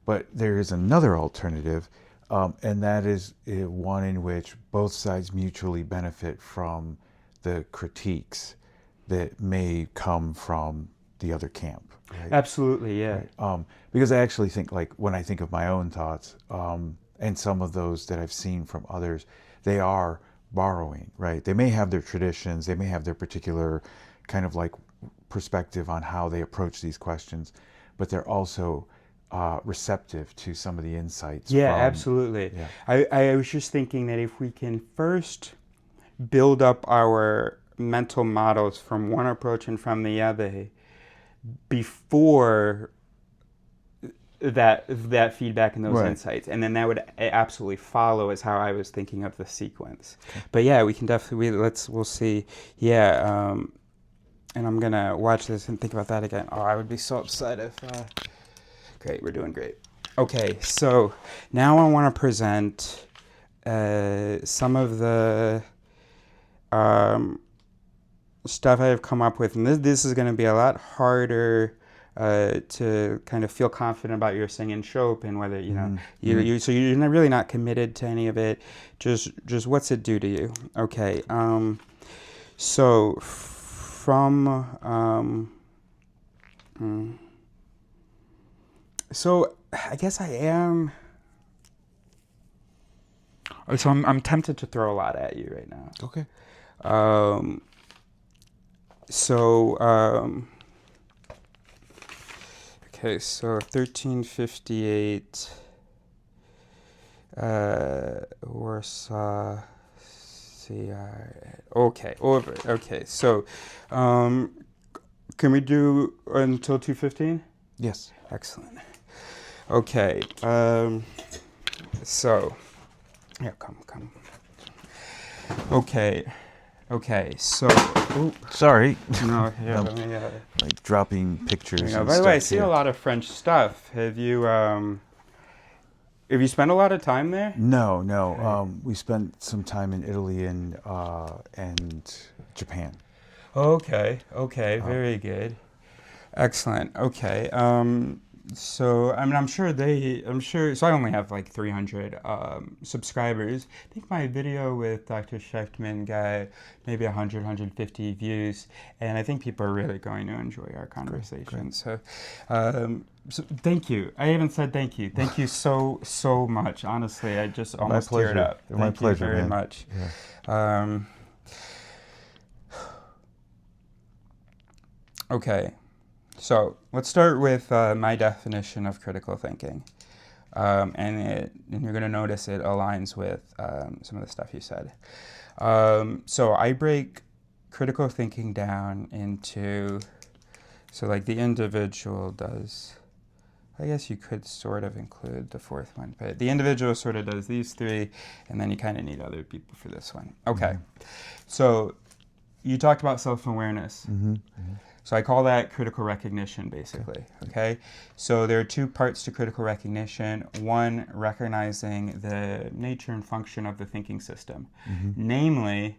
But there is another alternative And that is one in which both sides mutually benefit from the critiques that may come from the other camp. Right? Absolutely, yeah. Right. Because I actually think, like, when I think of my own thoughts, and some of those that I've seen from others, they are borrowing, right? They may have their traditions, they may have their particular kind of like perspective on how they approach these questions, but they're also receptive to some of the insights. Yeah, from, absolutely. Yeah. I was just thinking that if we can first build up our mental models from one approach and from the other before that feedback and those Right. insights, and then that would absolutely follow is how I was thinking of the sequence. But yeah, we can definitely we'll see. Yeah, and I'm gonna watch this and think about that again. Oh, I would be so upset if. Great, we're doing great. Okay, so now I want to present some of the stuff I have come up with, and this is going to be a lot harder to kind of feel confident about your singing trope and whether so you're really not committed to any of it. Just what's it do to you? Okay, so from so I guess I am. So I'm tempted to throw a lot at you right now. Okay. Okay, so 1358, Warsaw, okay, over. Okay, so, can we do until 2:15? Yes. Excellent. Okay, so, yeah, come. Okay, so. Ooh. Sorry. No, yeah, No. let me, Like dropping pictures. And by the way, I stuff, see a lot of French stuff. Have you spent a lot of time there? No. We spent some time in Italy and Japan. Okay, very good. Excellent. Okay. So I'm sure. So I only have like 300 subscribers. I think my video with Dr. Schechtman got maybe 100, 150 views, and I think people are really going to enjoy our conversation. Great. So thank you. I haven't said thank you. Thank you so much. Honestly, I just almost teared up. My pleasure. Thank you very man. much. Yeah. Okay. So let's start with my definition of critical thinking, and you're going to notice it aligns with some of the stuff you said. So I break critical thinking down into, so like the individual does, I guess you could sort of include the fourth one, but the individual sort of does these three, and then you kind of need other people for this one. Okay, So you talked about self-awareness. So I call that critical recognition, basically, okay? So there are two parts to critical recognition. One, recognizing the nature and function of the thinking system. Namely,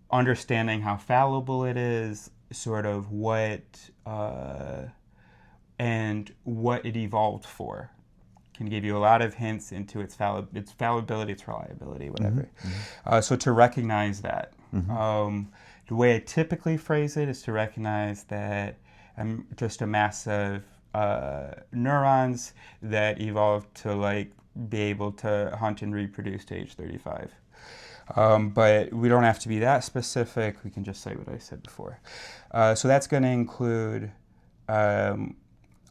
understanding how fallible it is, sort of what, and what it evolved for. Can give you a lot of hints into its fallibility, its reliability, whatever. So to recognize that. The way I typically phrase it is to recognize that I'm just a mass of neurons that evolved to like be able to hunt and reproduce to age 35. But we don't have to be that specific. We can just say what I said before. So that's going to include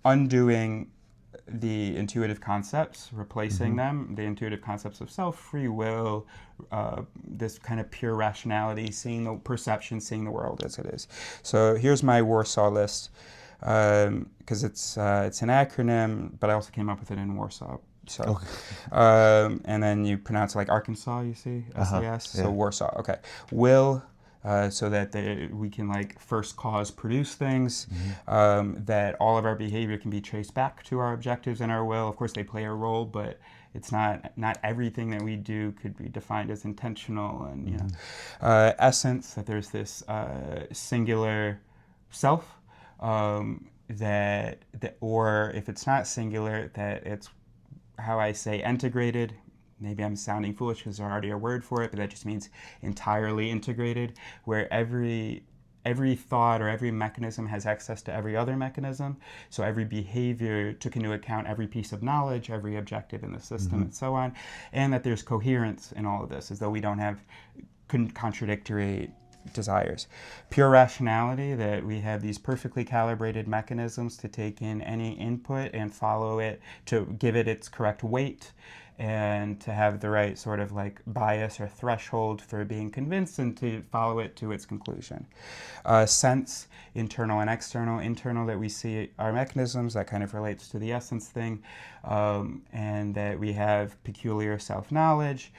undoing the intuitive concepts, replacing them, the intuitive concepts of self, free will, this kind of pure rationality, seeing the perception, seeing the world as it is. So here's my Warsaw list, because it's an acronym, but I also came up with it in Warsaw. So, and then you pronounce it like Arkansas, you see, SAS, so Warsaw. Okay, will. So that we can like first cause produce things, that all of our behavior can be traced back to our objectives and our will. Of course, they play a role, but it's not everything that we do could be defined as intentional. And essence, that there's this singular self, that or if it's not singular, that it's how I say integrated. Maybe I'm sounding foolish because there's already a word for it, but that just means entirely integrated, where every thought or every mechanism has access to every other mechanism. So every behavior took into account every piece of knowledge, every objective in the system, and so on. And that there's coherence in all of this, as though we don't have contradictory desires. Pure rationality, that we have these perfectly calibrated mechanisms to take in any input and follow it, to give it its correct weight, and to have the right sort of like bias or threshold for being convinced and to follow it to its conclusion. Sense, internal and external. Internal, that we see our mechanisms, that kind of relates to the essence thing, and that we have peculiar self-knowledge,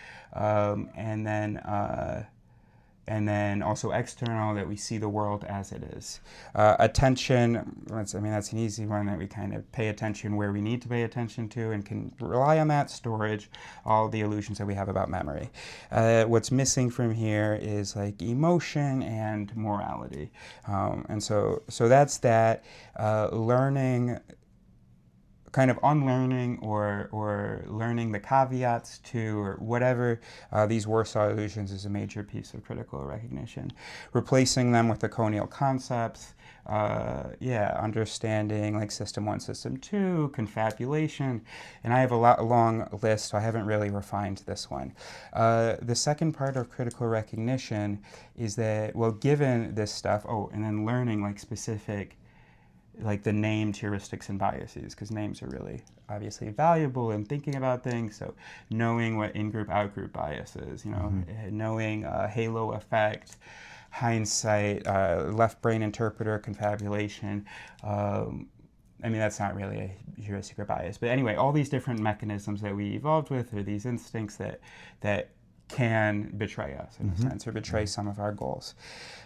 and then also external, that we see the world as it is. Attention, that's an easy one, that we kind of pay attention where we need to pay attention to and can rely on that. Storage, all the illusions that we have about memory. What's missing from here is like emotion and morality. And so that's that. Learning, kind of unlearning or learning the caveats to, or whatever, these Warsaw illusions is a major piece of critical recognition. Replacing them with the Conil concepts, understanding like system 1, system 2, confabulation, and I have a long list, so I haven't really refined this one. The second part of critical recognition is that, well, given this stuff, and then learning like specific, like the named heuristics and biases, because names are really obviously valuable in thinking about things. So knowing what in-group, out-group bias is, knowing halo effect, hindsight, left brain interpreter, confabulation. That's not really a heuristic or bias. But anyway, all these different mechanisms that we evolved with, or these instincts that can betray us in a sense, or betray some of our goals.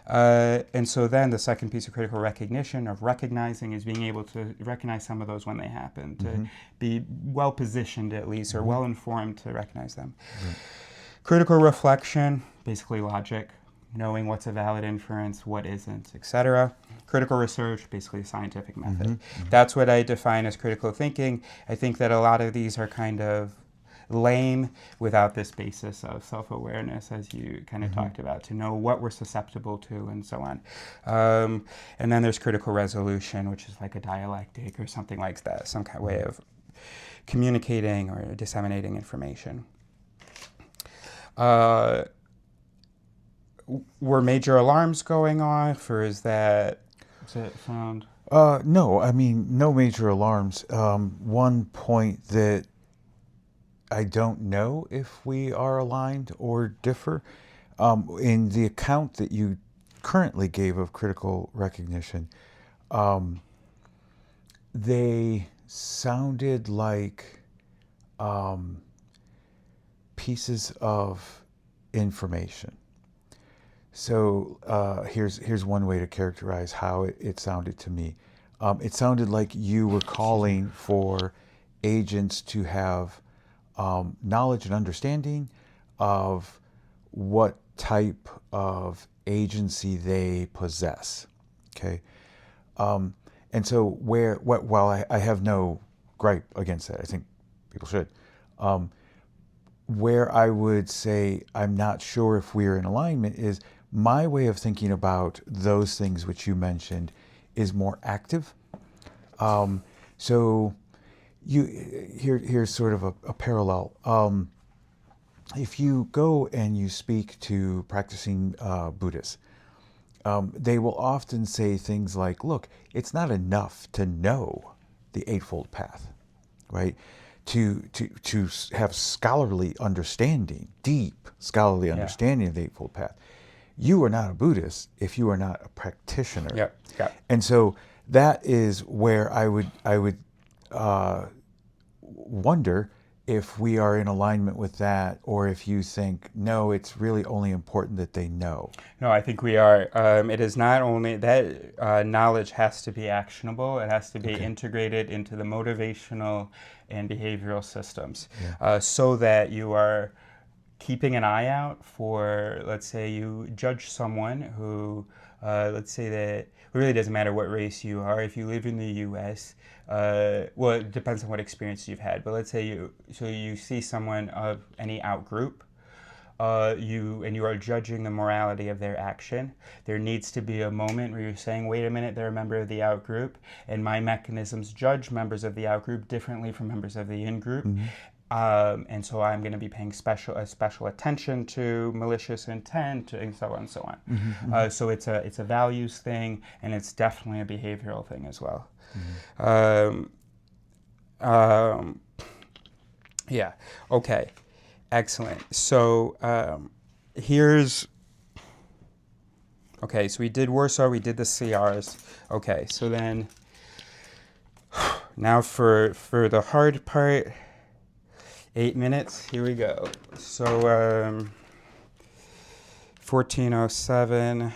And so then the second piece of critical recognition, of recognizing, is being able to recognize some of those when they happen, to be well positioned at least, or well informed to recognize them. Critical reflection, basically logic, knowing what's a valid inference, what isn't, etc. Critical research, basically a scientific method. That's what I define as critical thinking. I think that a lot of these are kind of lame without this basis of self-awareness, as you kind of talked about, to know what we're susceptible to and so on. And then there's critical resolution, which is like a dialectic or something like that, some kind of way of communicating or disseminating information. Were major alarms going off, or is it found? No, no major alarms. One point that I don't know if we are aligned or differ. In the account that you currently gave of critical recognition, they sounded like pieces of information. So here's one way to characterize how it sounded to me. It sounded like you were calling for agents to have knowledge and understanding of what type of agency they possess. Okay, and so while I have no gripe against that, I think people should. Where I would say I'm not sure if we're in alignment is my way of thinking about those things which you mentioned is more active. So here's sort of a parallel. If you go and you speak to practicing Buddhists, they will often say things like, look, it's not enough to know the Eightfold Path, right? To have scholarly understanding, deep scholarly understanding of the Eightfold Path. You are not a Buddhist if you are not a practitioner. Yeah. And so that is where I would wonder if we are in alignment with that, or if you think, no, it's really only important that they know. No, I think we are. It is not only that knowledge has to be actionable, it has to be integrated into the motivational and behavioral systems, so that you are keeping an eye out for, let's say you judge someone who let's say that it really doesn't matter what race you are. If you live in the U.S., well, it depends on what experience you've had. But let's say you see someone of any out group, you are judging the morality of their action. There needs to be a moment where you're saying, wait a minute, they're a member of the out group, and my mechanisms judge members of the out group differently from members of the in group. And so I'm going to be paying special attention to malicious intent and so on and so on. So it's a values thing, and it's definitely a behavioral thing as well. Yeah. Okay. Excellent. So okay, so we did Warsaw, we did the CRs. Okay, so then now for the hard part, 8 minutes, here we go. So 1407,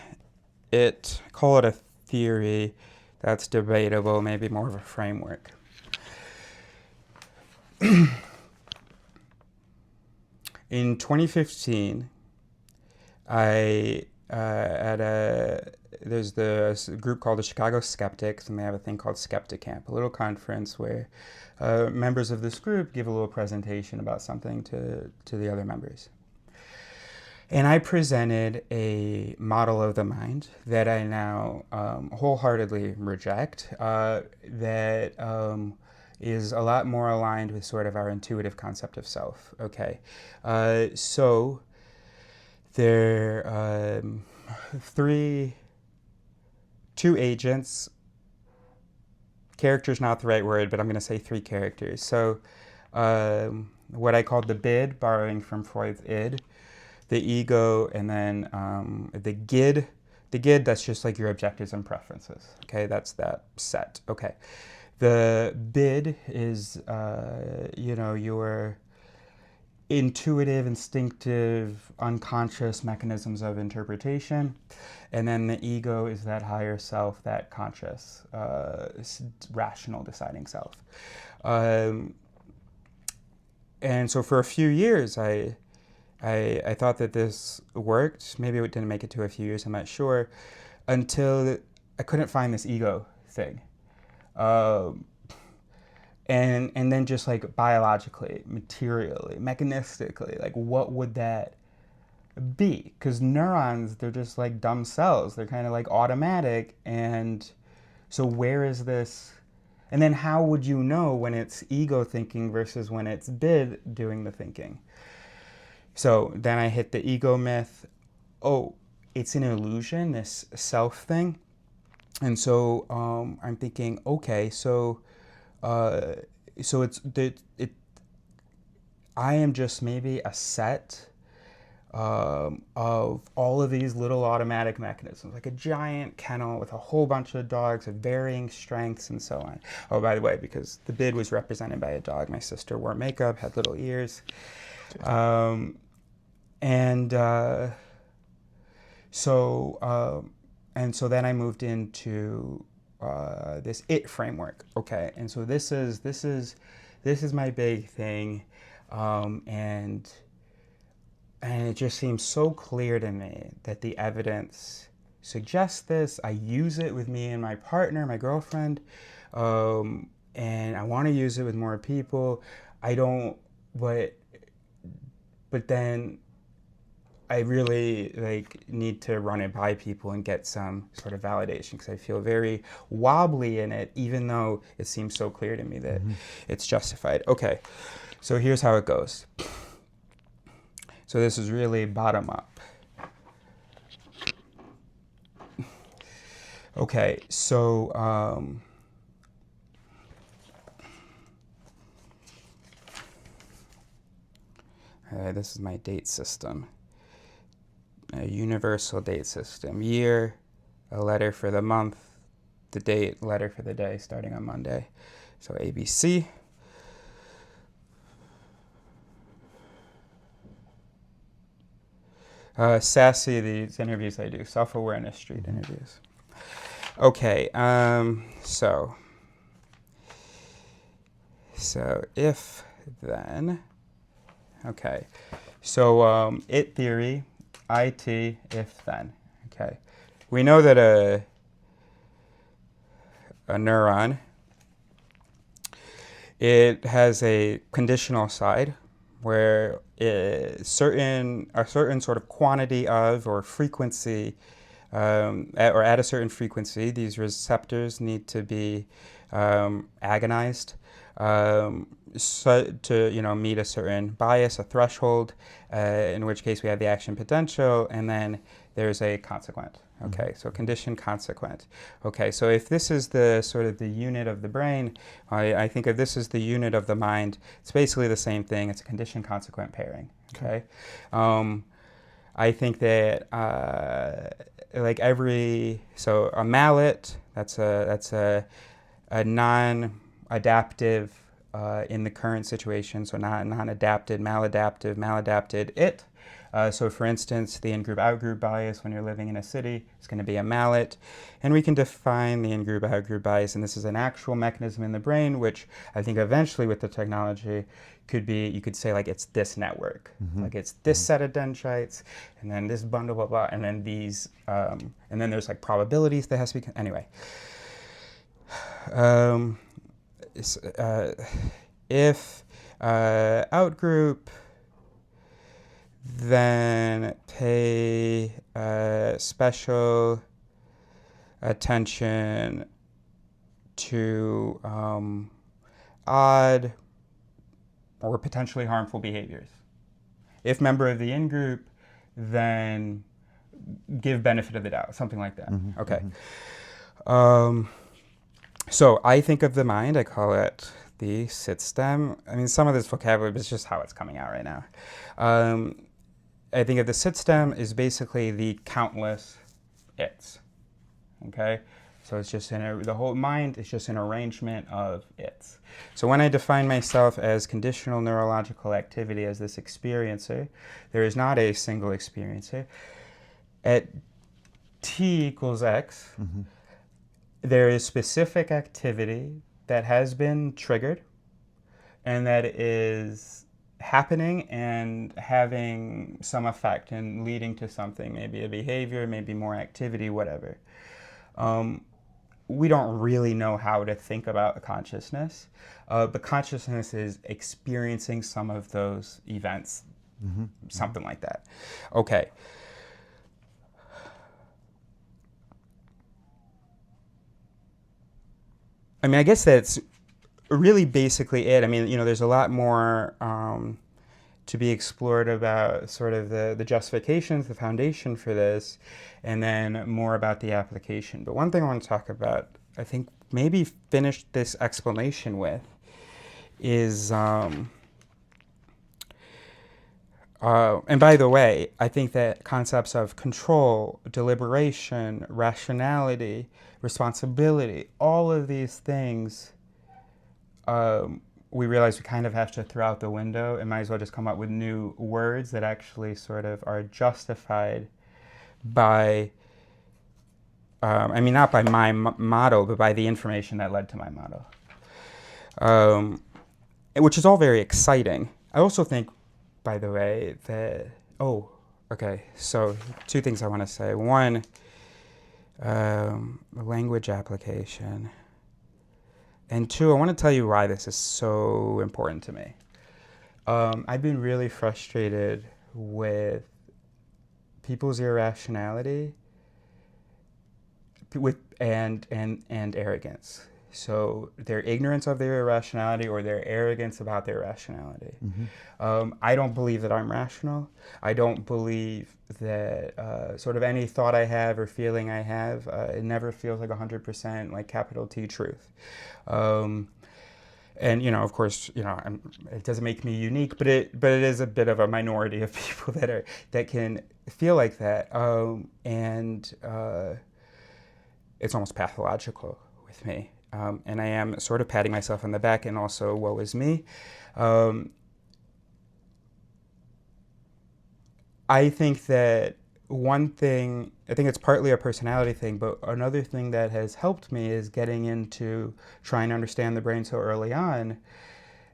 call it a theory, that's debatable, maybe more of a framework. In 2015, there's the group called the Chicago Skeptics, and they have a thing called Skeptic Camp, a little conference where members of this group give a little presentation about something to the other members. And I presented a model of the mind that I now wholeheartly reject, that is a lot more aligned with sort of our intuitive concept of self. Okay, so there are two agents. Character's not the right word, but I'm going to say 3 characters. So what I called the bid, borrowing from Freud's id, the ego, and then the gid. The gid, that's just like your objectives and preferences. Okay, that's that set. Okay. The bid is, your intuitive, instinctive, unconscious mechanisms of interpretation. And then the ego is that higher self, that conscious, rational deciding self. And so for a few years, I thought that this worked. Maybe it didn't make it to a few years, I'm not sure, until I couldn't find this ego thing. And then just like biologically, materially, mechanistically, like what would that be? Because neurons, they're just like dumb cells. They're kind of like automatic. And so where is this? And then how would you know when it's ego thinking versus when it's bid doing the thinking? So then I hit the ego myth. Oh, it's an illusion, this self thing. And so I'm thinking, okay, so it's I am just maybe a set of all of these little automatic mechanisms, like a giant kennel with a whole bunch of dogs of varying strengths and so on. Oh, by the way, because the bid was represented by a dog, my sister wore makeup, had little ears, And so then I moved into this IT framework. Okay, and so this is my big thing, and it just seems so clear to me that the evidence suggests this. I use it with me and my partner, my girlfriend, and I want to use it with more people. I don't, but then I really need to run it by people and get some sort of validation, because I feel very wobbly in it, even though it seems so clear to me that it's justified. Okay, so here's how it goes. So this is really bottom up. Okay, so this is my date system. A universal date system. Year, a letter for the month, the date, letter for the day, starting on Monday. So ABC. SASSY, these interviews I do, self-awareness street interviews. Okay, so if then, okay, so IT theory, IT if then, okay. we know that a neuron, it has a conditional side where a certain sort of quantity of or frequency, at a certain frequency, these receptors need to be agonized so to meet a certain bias, a threshold, in which case we have the action potential, and then there's a consequent. Okay, so condition consequent. Okay, so if this is the sort of the unit of the brain, I think of this as the unit of the mind. It's basically the same thing. It's a condition consequent pairing. Okay, I think that like so a mallet, that's a non-adaptive in the current situation, so not non-adapted, maladapted it. So for instance, the in-group, out-group bias when you're living in a city is going to be a mallet. And we can define the in-group, out-group bias, and this is an actual mechanism in the brain, which I think eventually with the technology could be, you could say like it's this network. Like it's this set of dendrites, and then this bundle, blah, blah, and then these, and then there's like probabilities that has to be, anyway. If out-group, then pay special attention to odd or potentially harmful behaviors. If member of the in-group, then give benefit of the doubt, something like that. Okay. So I think of the mind, I call it the sit stem. I mean, some of this vocabulary, but it's just how it's coming out right now. I think of the sit stem is basically the countless its. Okay? So it's just the whole mind is just an arrangement of its. So when I define myself as conditional neurological activity as this experiencer, there is not a single experiencer. At t equals x, there is specific activity that has been triggered and that is happening and having some effect and leading to something, maybe a behavior, maybe more activity, whatever. We don't really know how to think about consciousness, but consciousness is experiencing some of those events, something like that. Okay. I mean, I guess that's really basically it. I mean, there's a lot more to be explored about sort of the justifications, the foundation for this, and then more about the application. But one thing I want to talk about, I think maybe finish this explanation with, is, and by the way, I think that concepts of control, deliberation, rationality, responsibility, all of these things, we realize we kind of have to throw out the window and might as well just come up with new words that actually sort of are justified by, I mean, not by my model, but by the information that led to my model, which is all very exciting. I also think, by the way, that, okay, so two things I want to say. One, language application. And two, I want to tell you why this is so important to me. I've been really frustrated with people's irrationality and arrogance. So their ignorance of their irrationality or their arrogance about their rationality. I don't believe that I'm rational. I don't believe that sort of any thought I have or feeling I have, it never feels like 100% like capital T truth. And of course, it doesn't make me unique, but it is a bit of a minority of people that can feel like that, and it's almost pathological with me. And I am sort of patting myself on the back, and also woe is me. I think that one thing, I think it's partly a personality thing, but another thing that has helped me is getting into trying to understand the brain so early on,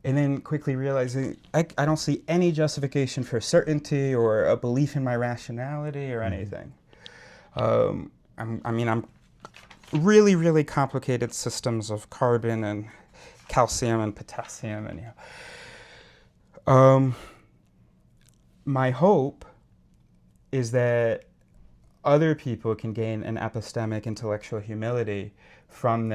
and then quickly realizing I don't see any justification for certainty or a belief in my rationality or anything. I'm really, really complicated systems of carbon and calcium and potassium and my hope is that other people can gain an epistemic intellectual humility from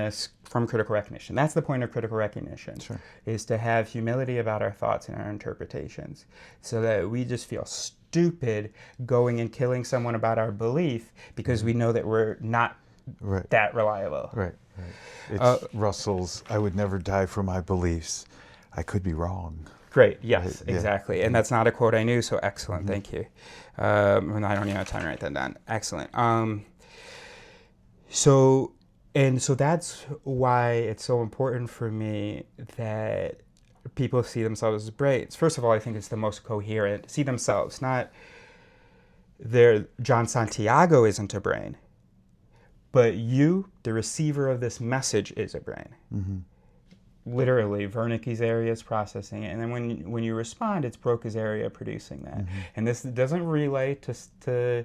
critical recognition. That's the point of critical recognition, Sure. is to have humility about our thoughts and our interpretations, so that we just feel stupid going and killing someone about our belief because we know that we're not Right. that reliable. Right. It's Russell's, I would never die for my beliefs. I could be wrong. Great, yes, Right, yeah. exactly. And that's not a quote I knew, so excellent, thank you. And I don't even have time to write that down. Excellent. So that's why it's so important for me that people see themselves as brains. First of all, I think it's the most coherent. See themselves, not John Santiago isn't a brain, but you, the receiver of this message, is a brain. Mm-hmm. Literally, Wernicke's area is processing it, and then when you respond, it's Broca's area producing that. Mm-hmm. And this doesn't relay to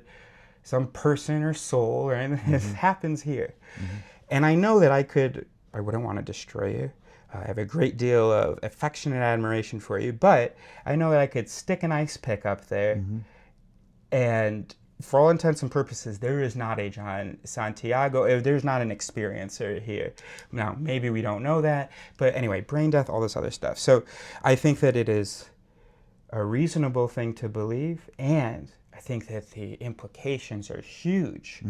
some person or soul or anything. This happens here. Mm-hmm. And I know that I wouldn't want to destroy you. I have a great deal of affection and admiration for you, but I know that I could stick an ice pick up there, and for all intents and purposes, there is not a John Santiago. There's not an experiencer here. Now, maybe we don't know that, but anyway, brain death, all this other stuff. So I think that it is a reasonable thing to believe, and I think that the implications are huge.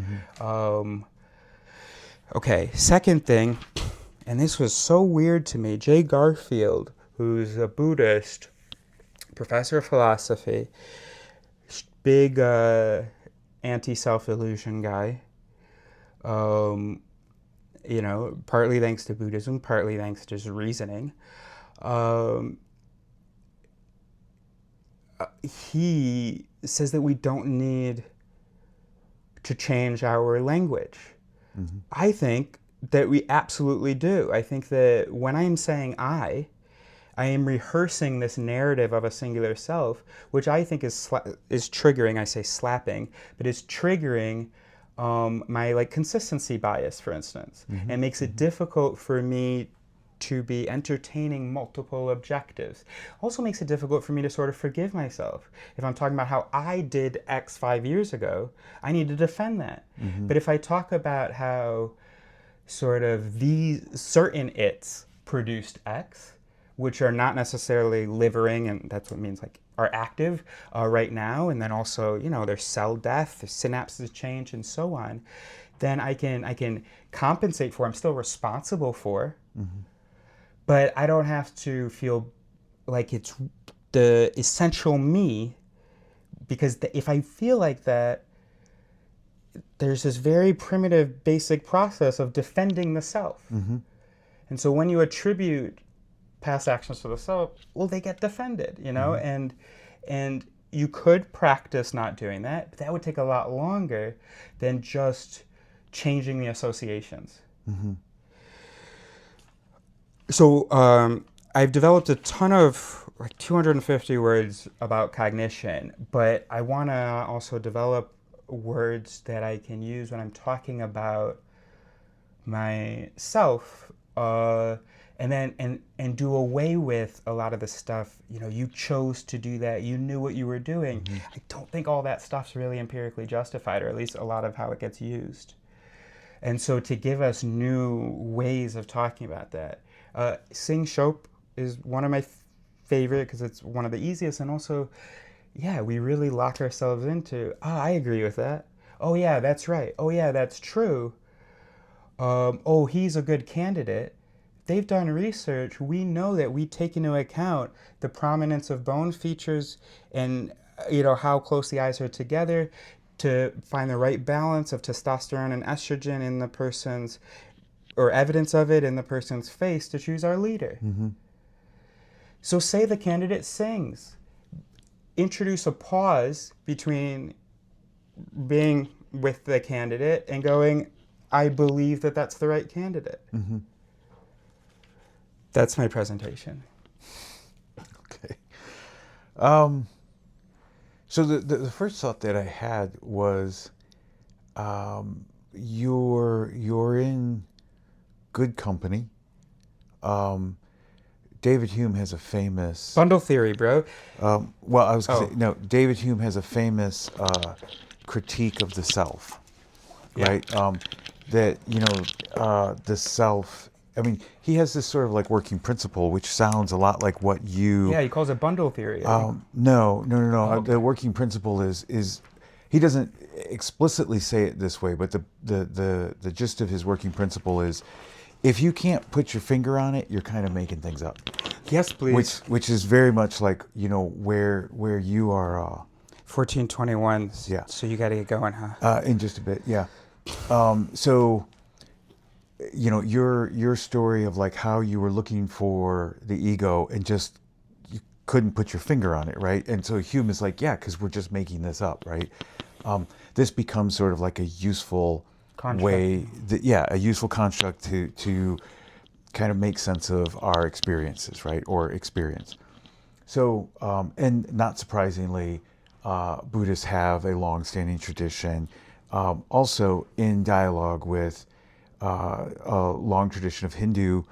Okay, second thing, and this was so weird to me, Jay Garfield, who's a Buddhist, professor of philosophy, big anti-self-illusion guy, partly thanks to Buddhism, partly thanks to his reasoning. He says that we don't need to change our language. I think that we absolutely do. I think that when I'm saying I am rehearsing this narrative of a singular self, which I think is triggering. I say slapping, but is triggering my consistency bias, for instance, and makes it difficult for me to be entertaining multiple objectives. Also makes it difficult for me to sort of forgive myself. If I'm talking about how I did X 5 years ago, I need to defend that. But if I talk about how sort of these certain its produced X, which are not necessarily livering, and that's what it means, are active right now, and then also, there's cell death, there's synapses change, and so on, then I can compensate for, I'm still responsible for, but I don't have to feel like it's the essential me, because if I feel like that, there's this very primitive, basic process of defending the self. And so when you attribute past actions to the self, well, they get defended, and you could practice not doing that, but that would take a lot longer than just changing the associations. So I've developed a ton of 250 words about cognition, but I want to also develop words that I can use when I'm talking about myself, and then do away with a lot of the stuff. You chose to do that. You knew what you were doing. I don't think all that stuff's really empirically justified, or at least a lot of how it gets used. And so to give us new ways of talking about that, Sing Shop is one of my favorite because it's one of the easiest, and also, yeah, we really lock ourselves into, I agree with that. Oh yeah, that's right. Oh yeah, that's true. Oh, he's a good candidate. They've done research. We know that we take into account the prominence of bone features and how close the eyes are together to find the right balance of testosterone and estrogen in the person's, or evidence of it in the person's face to choose our leader. So say the candidate sings. Introduce a pause between being with the candidate and going, I believe that that's the right candidate. That's my presentation. Okay. So the first thought that I had was, you're in good company. David Hume has a famous Bundle theory, bro. well, I was going to Oh. say, no, David Hume has a famous critique of the self, Yeah. right? That, the self, I mean, he has this sort of like working principle, which sounds a lot like what you... Yeah, he calls it bundle theory. I think. No. okay. The working principle is he doesn't explicitly say it this way, but the gist of his working principle is, if you can't put your finger on it, you're kind of making things up. Yes, please. Which is very much like, where you are 1421. Yeah. So you got to get going, huh? in just a bit, yeah. So your story of like how you were looking for the ego and just you couldn't put your finger on it, right? And so Hume is like, yeah, because we're just making this up, right? This becomes sort of like a useful way, a useful construct to kind of make sense of our experiences, right? Or experience. So, and not surprisingly, Buddhists have a long-standing tradition, also in dialogue with a long tradition of Hindu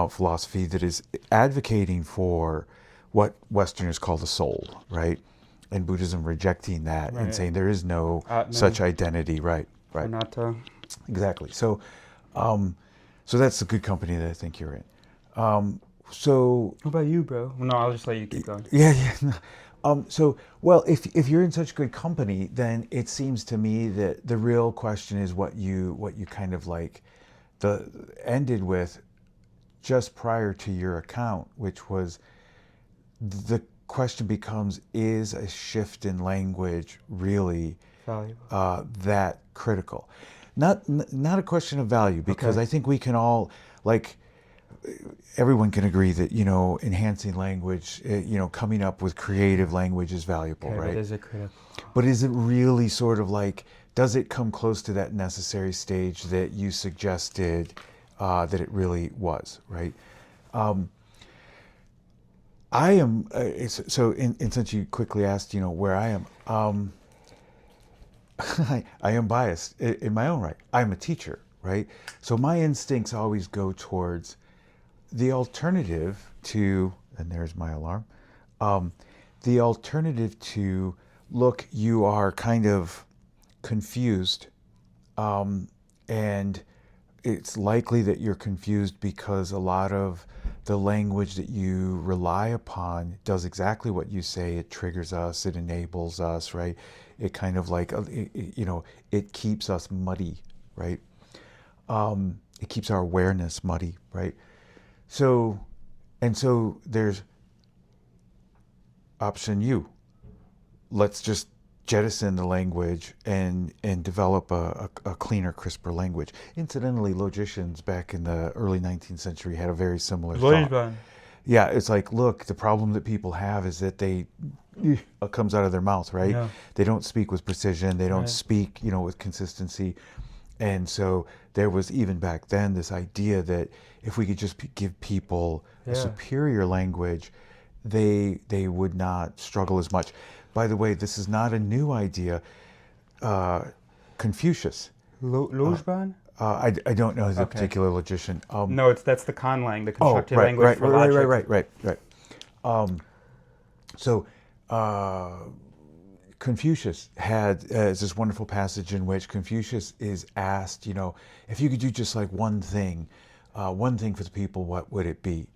philosophy that is advocating for what Westerners call the soul, right? And Buddhism rejecting that and saying there is no such identity, right? Anatta. Exactly. So, so that's the good company that I think you're in. So, What about you, bro? No, I'll just let you keep going. yeah. So, well, if you're in such good company, then it seems to me that the real question is what you kind of like ended with just prior to your account, which was the question becomes, is a shift in language really Valuable. that critical? Not a question of value, because I think we can all, like, everyone can agree that, enhancing language, coming up with creative language is valuable, right? But is it critical? But is it really sort of like, does it come close to that necessary stage that you suggested that it really was, right? I am, so since you quickly asked, where I am, I am biased in my own right. I'm a teacher, right? So my instincts always go towards the alternative to, and there's my alarm, the alternative to, look, you are kind of confused, and it's likely that you're confused because a lot of the language that you rely upon does exactly what you say. It triggers us, it enables us, right? It kind of like, it keeps us muddy, right? It keeps our awareness muddy, right? So there's option U. Let's just jettison the language and develop a cleaner, crisper language. Incidentally, logicians back in the early 19th century had a very similar thought. Yeah, it's like, look, the problem that people have is that it comes out of their mouth, right? Yeah. They don't speak with precision. They don't speak, with consistency. And so there was, even back then, this idea that if we could just give people a superior language, they would not struggle as much. By the way, this is not a new idea. Confucius. Lojban? I don't know the particular logician. No, that's the conlang, the constructed language for logic. Right. So Confucius had this wonderful passage in which Confucius is asked, if you could do just like one thing for the people, what would it be?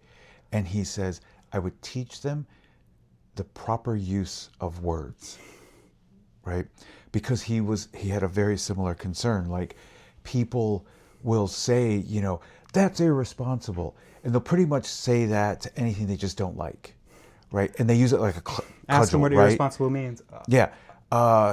And he says, I would teach them the proper use of words, right? Because he had a very similar concern. Like, people will say, that's irresponsible. And they'll pretty much say that to anything they just don't like, right? And they use it like a cudgel, Ask them what right? irresponsible means. Yeah.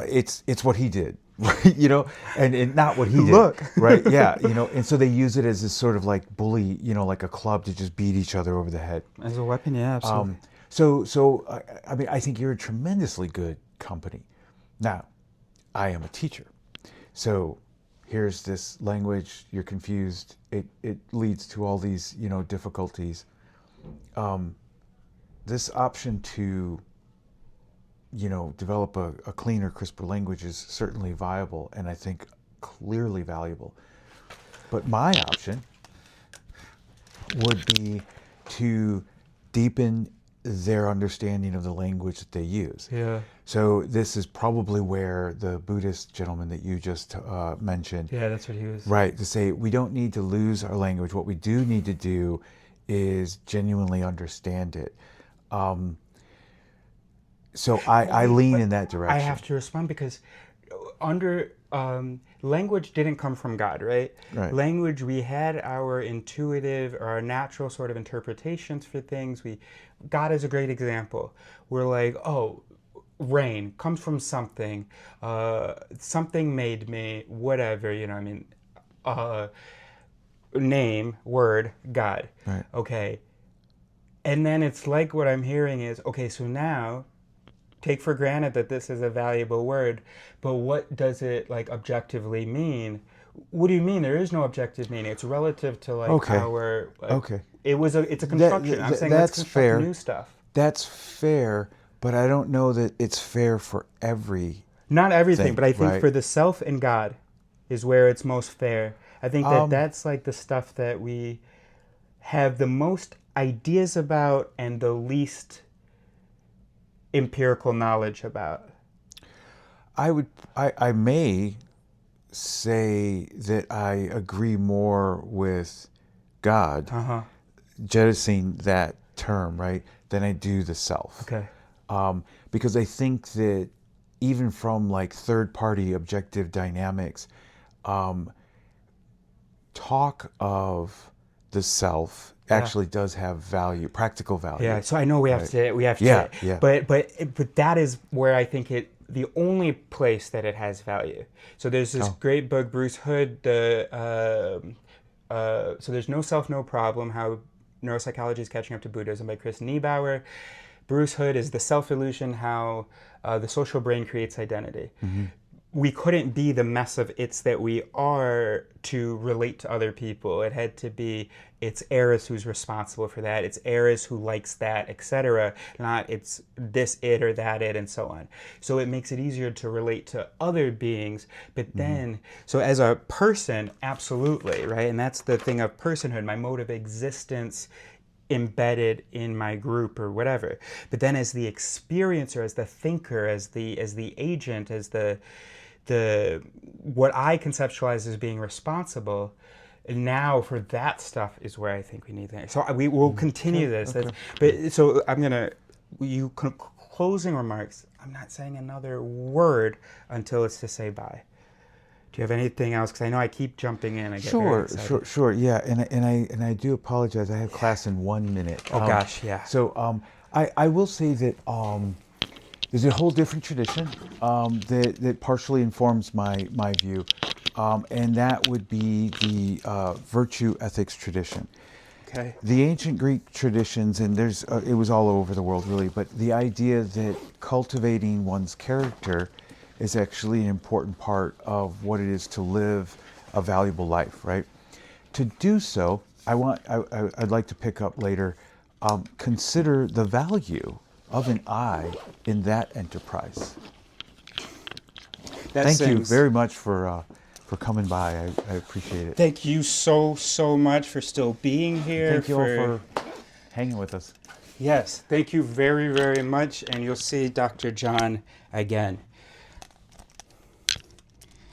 It's what he did, right? And not what he did. Look. Right? Yeah. And so they use it as this sort of like bully, like a club to just beat each other over the head. As a weapon, yeah, absolutely. So I think you're a tremendously good company. Now, I am a teacher. So here's this language, you're confused. It leads to all these, difficulties. This option to, develop a cleaner, crisper language is certainly viable, and I think clearly valuable. But my option would be to deepen their understanding of the language that they use. Yeah. So this is probably where the Buddhist gentleman that you just mentioned, Yeah, that's what he was. right, to say we don't need to lose our language. What we do need to do is genuinely understand it. So I lean in that direction. I have to respond because language didn't come from God, right? Right. Language, we had our intuitive or our natural sort of interpretations for things. God is a great example. We're like, oh, rain comes from something. Something made me, whatever, name, word, God. Right. Okay. And then it's like what I'm hearing is, okay, so now take for granted that this is a valuable word, but what does it like objectively mean? What do you mean? There is no objective meaning. It's relative to like our. Like, okay. It's a construction. I'm saying that's let's construct fair. new stuff. That's fair, but I don't know that it's fair for every. Not everything, but I think right. for the self and God is where it's most fair. I think that's like the stuff that we have the most ideas about and the least empirical knowledge about. I may say that I agree more with God, jettisoning that term, right, than I do the self. Okay. Because I think that even from like third-party objective dynamics, talk of the self actually does have value, practical value. Yeah, so I know we have to. Yeah. But that is where I think the only place that it has value. So there's this great book, Bruce Hood. So there's No Self, No Problem: How Neuropsychology is Catching Up to Buddhism by Chris Niebauer. Bruce Hood is The Self-Illusion: How the Social Brain Creates Identity. Mm-hmm. We couldn't be the mess of it's that we are to relate to other people. It had to be it's Eris who's responsible for that. It's Eris who likes that, etc. Not it's this it or that it and so on. So it makes it easier to relate to other beings. But then, so as a person, absolutely, right? And that's the thing of personhood, my mode of existence embedded in my group or whatever. But then as the experiencer, as the thinker, as the agent, as the what I conceptualize as being responsible, now for that stuff is where I think we need that. So we will continue this. Okay. But so I'm gonna closing remarks. I'm not saying another word until it's to say bye. Do you have anything else? Because I know I keep jumping in. I get very excited. Sure. Yeah, and I do apologize. I have class in 1 minute. Oh gosh, yeah. So I will say that there's a whole different tradition that partially informs my view, and that would be the virtue ethics tradition. Okay. The ancient Greek traditions, and it was all over the world really, but the idea that cultivating one's character is actually an important part of what it is to live a valuable life, right? To do so, I'd like to pick up later, consider the value of an I in that enterprise. Thank you very much for coming by. I appreciate it. Thank you so much for still being here. Thank you all for hanging with us. Yes, thank you very, very much, and you'll see Dr. John again.